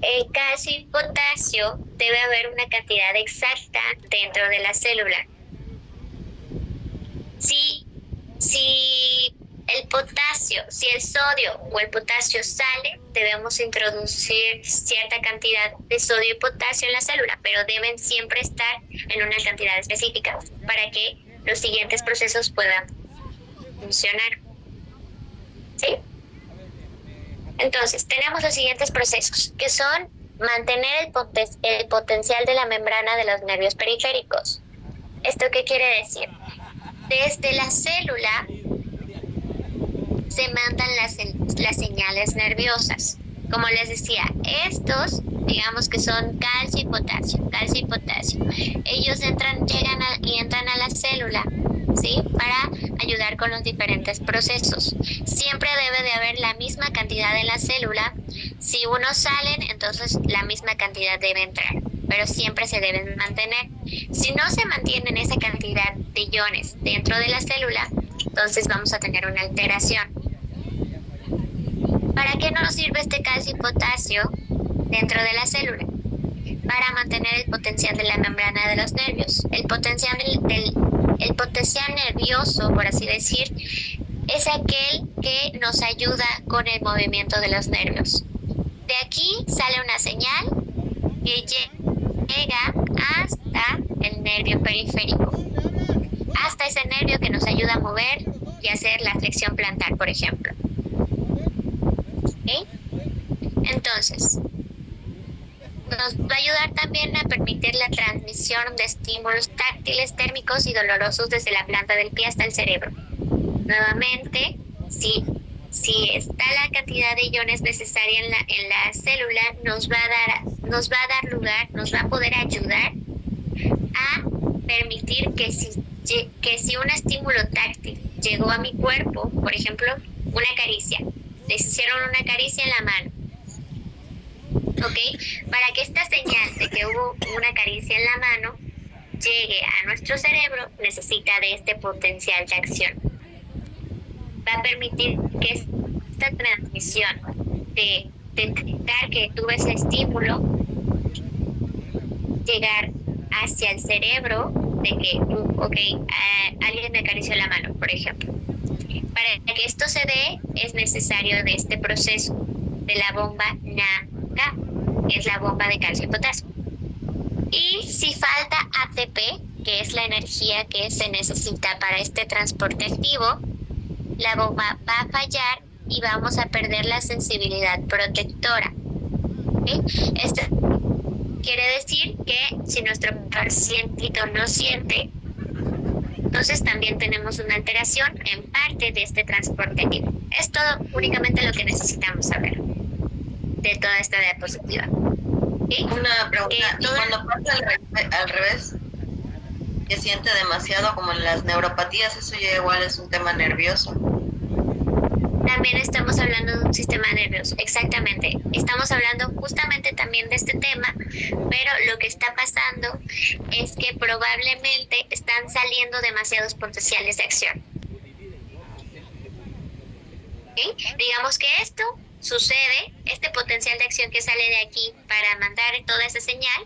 Speaker 2: el calcio y potasio debe haber una cantidad exacta dentro de la célula. Si el sodio o el potasio sale, debemos introducir cierta cantidad de sodio y potasio en la célula, pero deben siempre estar en una cantidad específica para que los siguientes procesos puedan funcionar. ¿Sí? Entonces, tenemos los siguientes procesos, que son mantener el potencial de la membrana de los nervios periféricos. ¿Esto qué quiere decir? Desde la célula se mandan las señales nerviosas. Como les decía, estos, digamos que son calcio y potasio, calcio y potasio. Ellos entran a la célula, ¿sí? Para ayudar con los diferentes procesos. Siempre debe de haber la misma cantidad en la célula. Si unos salen, entonces la misma cantidad debe entrar, pero siempre se deben mantener. Si no se mantienen esa cantidad de iones dentro de la célula, entonces vamos a tener una alteración. ¿Para qué nos sirve este calcio y potasio dentro de la célula? Para mantener el potencial de la membrana de los nervios. El potencial nervioso, por así decir, es aquel que nos ayuda con el movimiento de los nervios. De aquí sale una señal que llega hasta el nervio periférico, hasta ese nervio que nos ayuda a mover y hacer la flexión plantar, por ejemplo. ¿Okay? Entonces, Nos va a ayudar también a permitir la transmisión de estímulos táctiles, térmicos y dolorosos desde la planta del pie hasta el cerebro. Nuevamente, si está la cantidad de iones necesaria en la célula, nos va a dar lugar, nos va a poder ayudar a permitir que si un estímulo táctil llegó a mi cuerpo, por ejemplo, una caricia, les hicieron una caricia en la mano, ¿ok? Para que esta señal de que hubo una caricia en la mano llegue a nuestro cerebro, necesita de este potencial de acción. Va a permitir que esta transmisión de detectar que tuve ese estímulo, llegar hacia el cerebro de que, alguien me acarició la mano, por ejemplo. Para que esto se dé, es necesario de este proceso de la bomba NACA, que es la bomba de calcio y potasio. Y si falta ATP, que es la energía que se necesita para este transporte activo, la bomba va a fallar y vamos a perder la sensibilidad protectora. ¿Okay? Esto quiere decir que si nuestro pacientito no siente, entonces también tenemos una alteración en parte de este transporte activo. Es todo únicamente lo que necesitamos saber de toda esta diapositiva. ¿Okay?
Speaker 3: Una pregunta, ¿y cuando pasa al revés, que siente demasiado como en las neuropatías, eso ya igual es un tema nervioso?
Speaker 2: También estamos hablando de un sistema nervioso, exactamente. Estamos hablando justamente también de este tema, pero lo que está pasando es que probablemente están saliendo demasiados potenciales de acción. ¿Okay? Digamos que esto sucede, este potencial de acción que sale de aquí para mandar toda esa señal,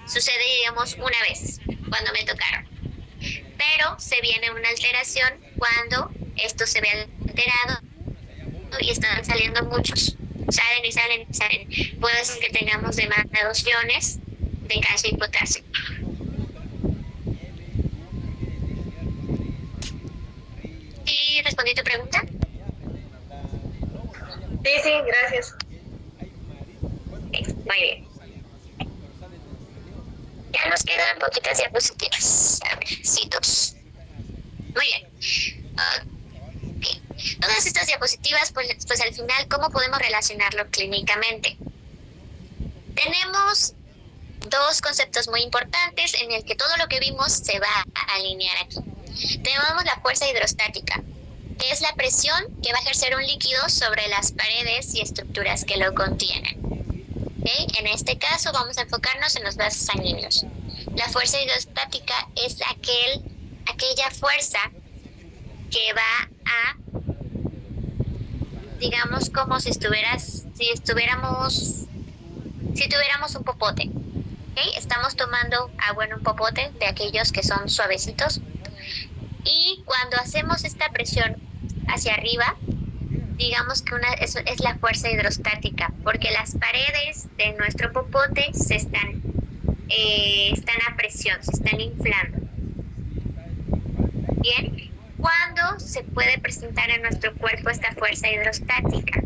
Speaker 2: sucede, digamos, una vez, cuando me tocaron. Pero se viene una alteración cuando esto se ve alterado y están saliendo muchos. Salen y salen y salen. Puede ser que tengamos demasiados iones de calcio y potasio. ¿Y respondí tu pregunta?
Speaker 3: Sí, gracias.
Speaker 2: Okay, muy bien. Ya nos quedan poquitas diapositivas. A ver, sí, 2. Muy bien. Okay. Todas estas diapositivas, pues al final, ¿cómo podemos relacionarlo clínicamente? Tenemos dos conceptos muy importantes en el que todo lo que vimos se va a alinear aquí. Tenemos la fuerza hidrostática, que es la presión que va a ejercer un líquido sobre las paredes y estructuras que lo contienen. ¿Okay? En este caso vamos a enfocarnos en los vasos sanguíneos. La fuerza hidrostática es aquella fuerza que va a, digamos, como si tuviéramos un popote. ¿Okay? Estamos tomando agua en un popote de aquellos que son suavecitos. Y cuando hacemos esta presión hacia arriba, digamos que eso es la fuerza hidrostática, porque las paredes de nuestro popote están a presión, se están inflando. Bien, ¿cuándo se puede presentar en nuestro cuerpo esta fuerza hidrostática?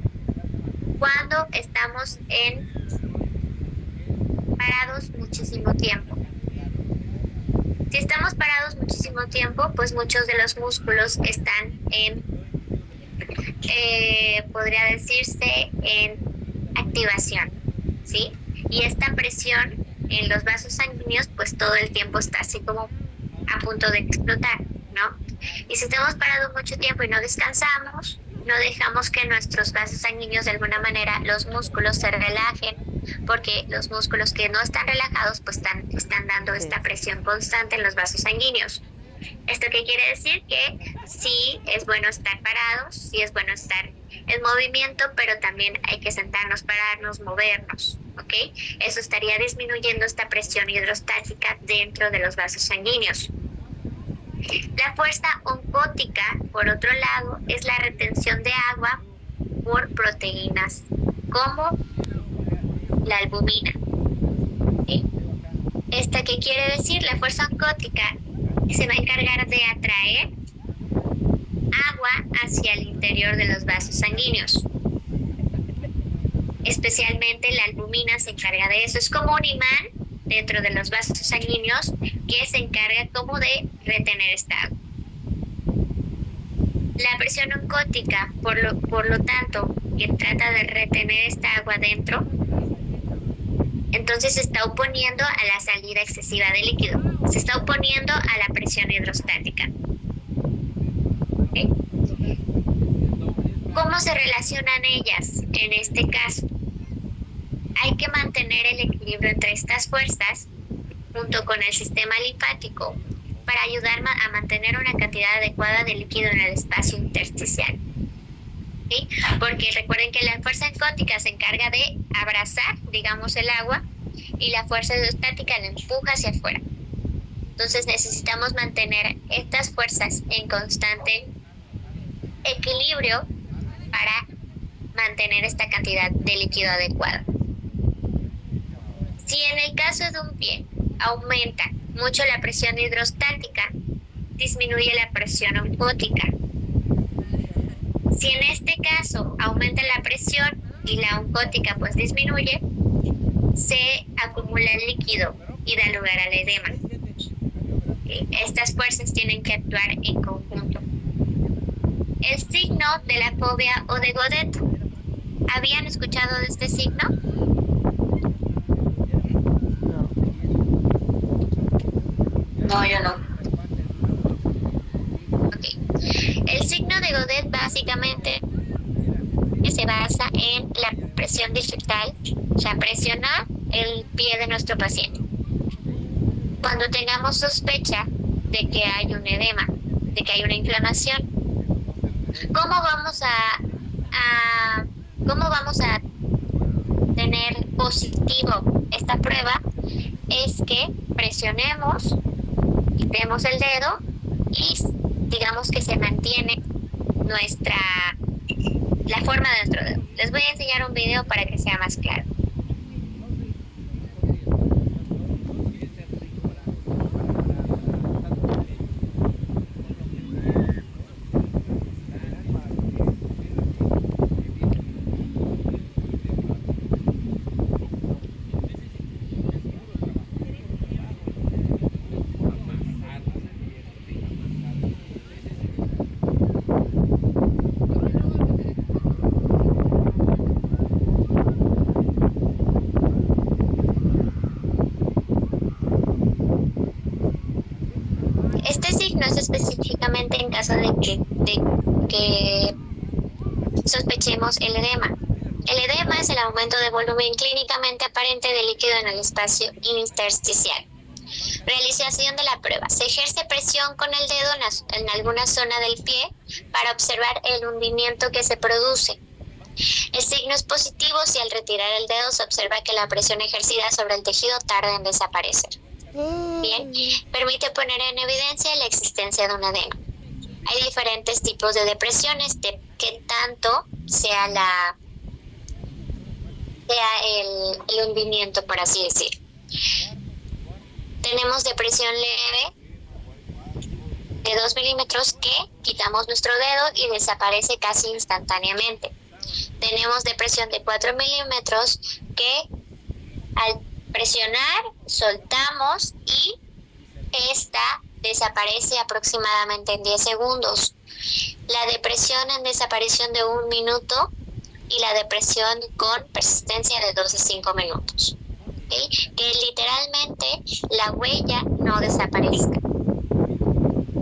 Speaker 2: Cuando estamos parados muchísimo tiempo. Si estamos parados muchísimo tiempo, pues muchos de los músculos están podría decirse, en activación, ¿sí? Y esta presión en los vasos sanguíneos, pues todo el tiempo está así como a punto de explotar, ¿no? Y si estamos parados mucho tiempo y no descansamos, no dejamos que nuestros vasos sanguíneos, de alguna manera, los músculos se relajen, porque los músculos que no están relajados, pues están dando esta presión constante en los vasos sanguíneos. ¿Esto qué quiere decir? Que sí es bueno estar parados, sí es bueno estar en movimiento, pero también hay que sentarnos, pararnos, movernos, ¿ok? Eso estaría disminuyendo esta presión hidrostática dentro de los vasos sanguíneos. La fuerza oncótica, por otro lado, es la retención de agua por proteínas, como la albumina. ¿Sí? ¿Esta qué quiere decir? La fuerza oncótica se va a encargar de atraer agua hacia el interior de los vasos sanguíneos. Especialmente la albúmina se encarga de eso. Es como un imán dentro de los vasos sanguíneos que se encarga como de retener esta agua. La presión oncótica, por lo tanto, que trata de retener esta agua dentro, entonces se está oponiendo a la salida excesiva de líquido, se está oponiendo a la presión hidrostática. ¿Okay? ¿Cómo se relacionan ellas en este caso? Hay que mantener el equilibrio entre estas fuerzas junto con el sistema linfático para ayudar a mantener una cantidad adecuada de líquido en el espacio intersticial. ¿Sí? Porque recuerden que la fuerza encótica se encarga de abrazar, digamos, el agua, y la fuerza hidrostática la empuja hacia afuera. Entonces necesitamos mantener estas fuerzas en constante equilibrio para mantener esta cantidad de líquido adecuada. Si en el caso de un pie aumenta mucho la presión hidrostática, disminuye la presión oncótica. Si en este caso aumenta la presión y la oncótica pues disminuye, se acumula el líquido y da lugar al edema. Estas fuerzas tienen que actuar en conjunto. El signo de la fobia o de Godet. ¿Habían escuchado de este signo?
Speaker 3: No, yo no.
Speaker 2: Okay. El signo de Godet básicamente se basa en la presión digital, o sea, presionar el pie de nuestro paciente. Cuando tengamos sospecha de que hay un edema, de que hay una inflamación, ¿cómo vamos a tener positivo esta prueba? Es que presionemos, quitemos el dedo y digamos que se mantiene la forma de nuestro dedo. Les voy a enseñar un video para que sea más claro. Este signo es específicamente en caso de que sospechemos el edema. El edema es el aumento de volumen clínicamente aparente de líquido en el espacio intersticial. Realización de la prueba. Se ejerce presión con el dedo en alguna zona del pie para observar el hundimiento que se produce. El signo es positivo si al retirar el dedo se observa que la presión ejercida sobre el tejido tarda en desaparecer. Bien, permite poner en evidencia la existencia de un edema. Hay diferentes tipos de depresiones, de qué tanto sea el hundimiento, por así decir. Tenemos depresión leve de 2 milímetros que quitamos nuestro dedo y desaparece casi instantáneamente. Tenemos depresión de 4 milímetros que al presionar soltamos y esta desaparece aproximadamente en 10 segundos. La depresión en desaparición de 1 minuto y la depresión con persistencia de 2 a 5 minutos. ¿Okay? Que literalmente la huella no desaparezca.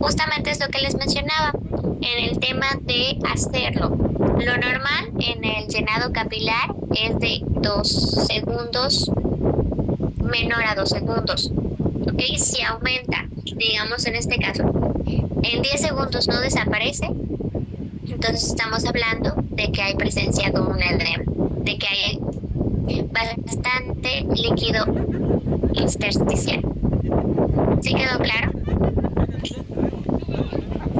Speaker 2: Justamente es lo que les mencionaba en el tema de hacerlo. Lo normal en el llenado capilar es de 2 segundos, menor a 2 segundos. ¿Okay? Si aumenta, digamos en este caso, en 10 segundos no desaparece, entonces estamos hablando de que hay presencia de un edema, de que hay bastante líquido intersticial. ¿Sí quedó claro?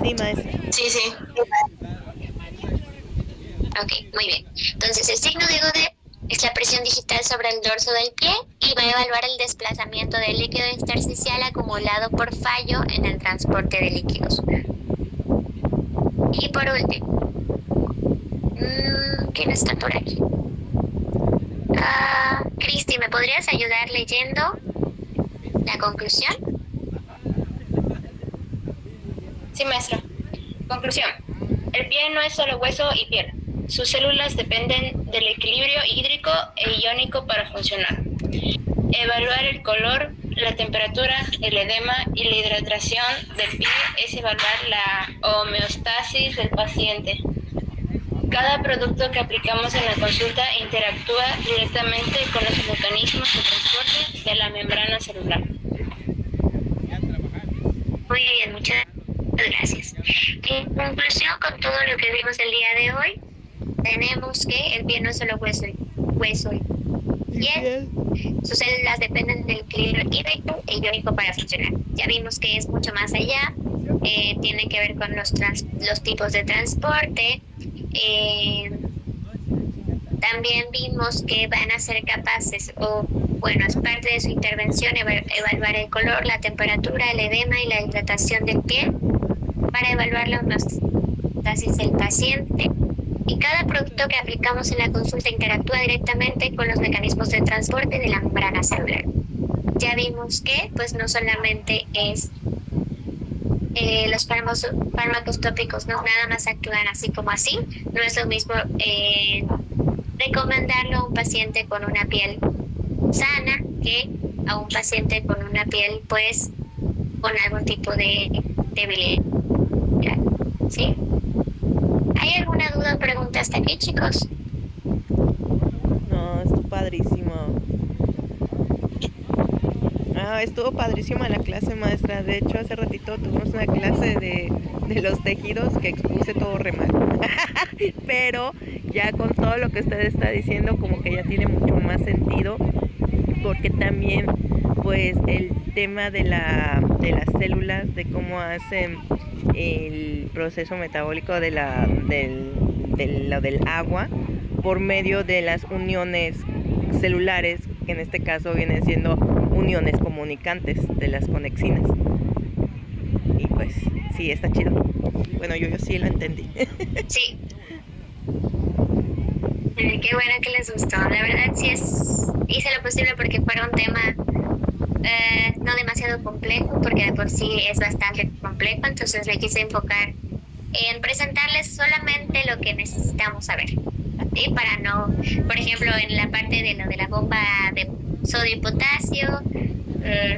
Speaker 1: Sí, maestra.
Speaker 3: Sí, sí.
Speaker 2: Ok, muy bien. Entonces el signo de Godet es la presión digital sobre el dorso del pie y va a evaluar el desplazamiento del líquido intersticial acumulado por fallo en el transporte de líquidos. Y por último, ¿quién está por aquí? Cristi, ¿me podrías ayudar leyendo la conclusión?
Speaker 5: Sí, maestra. Conclusión. El pie no es solo hueso y piel. Sus células dependen del equilibrio hídrico e iónico para funcionar. Evaluar el color, la temperatura, el edema y la hidratación del pie es evaluar la homeostasis del paciente. Cada producto que aplicamos en la consulta interactúa directamente con los mecanismos de transporte de la membrana celular.
Speaker 2: Muy bien, muchas gracias. En conclusión, con todo lo que vimos el día de hoy, tenemos que el pie no es solo hueso y piel. Sus células dependen del equilibrio hídrico e iónico para funcionar. Ya vimos que es mucho más allá. Tiene que ver con los tipos de transporte. También vimos que van a ser capaces, o bueno, es parte de su intervención, evaluar el color, la temperatura, el edema y la hidratación del pie para evaluar la homeostasis del paciente. Y cada producto que aplicamos en la consulta interactúa directamente con los mecanismos de transporte de la membrana celular. Ya vimos que pues no solamente es los fármacos tópicos no nada más actúan así como así. No es lo mismo recomendarlo a un paciente con una piel sana que a un paciente con una piel pues con algún tipo de debilidad. ¿Sí? ¿Hay alguna duda o pregunta hasta aquí, chicos?
Speaker 1: No, estuvo padrísimo. Estuvo padrísima la clase, maestra. De hecho, hace ratito tuvimos una clase de los tejidos que expuse todo re mal. Pero ya con todo lo que usted está diciendo, como que ya tiene mucho más sentido. Porque también, pues, el tema de las células, de cómo hacen el proceso metabólico del agua por medio de las uniones celulares, que en este caso vienen siendo uniones comunicantes de las conexinas. Y pues sí, está chido. Bueno, yo sí lo entendí.
Speaker 2: Sí. Qué bueno que les gustó. La verdad sí hice lo posible porque fuera un tema no demasiado complejo, porque de por sí es bastante complejo, entonces le quise enfocar en presentarles solamente lo que necesitamos saber, ¿sí? Para no, por ejemplo, en la parte de lo de la bomba de sodio y potasio,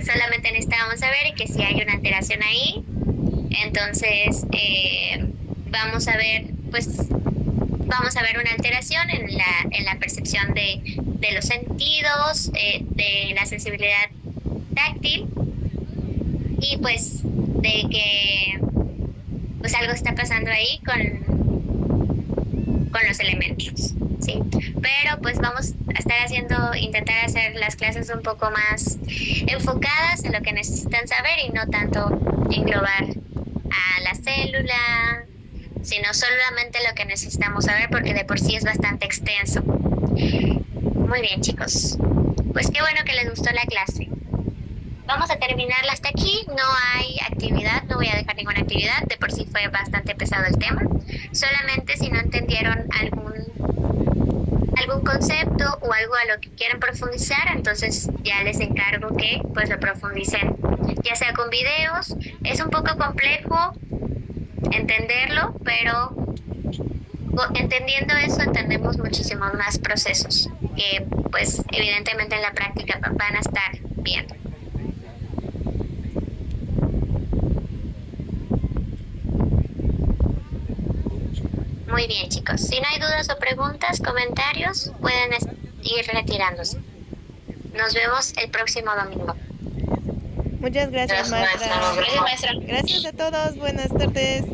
Speaker 2: solamente necesitábamos saber que si hay una alteración ahí, entonces vamos a ver una alteración en la percepción de los sentidos, de la sensibilidad táctil, y pues de que pues algo está pasando ahí con los elementos, ¿sí? Pero pues vamos a intentar hacer las clases un poco más enfocadas en lo que necesitan saber y no tanto englobar a la célula, sino solamente lo que necesitamos saber, porque de por sí es bastante extenso. Muy bien, chicos. Pues qué bueno que les gustó la clase. Vamos a terminarla hasta aquí. No hay actividad, no voy a dejar ninguna actividad. De por sí fue bastante pesado el tema. Solamente si no entendieron algún concepto o algo a lo que quieran profundizar, entonces ya les encargo que pues lo profundicen, ya sea con videos. Es un poco complejo entenderlo, pero entendiendo eso entendemos muchísimos más procesos que pues evidentemente en la práctica van a estar viendo. Muy bien, chicos. Si no hay dudas o preguntas, comentarios, pueden ir retirándose. Nos vemos el próximo domingo.
Speaker 1: Muchas gracias, maestra.
Speaker 5: Gracias, maestra.
Speaker 1: Gracias a todos. Buenas tardes.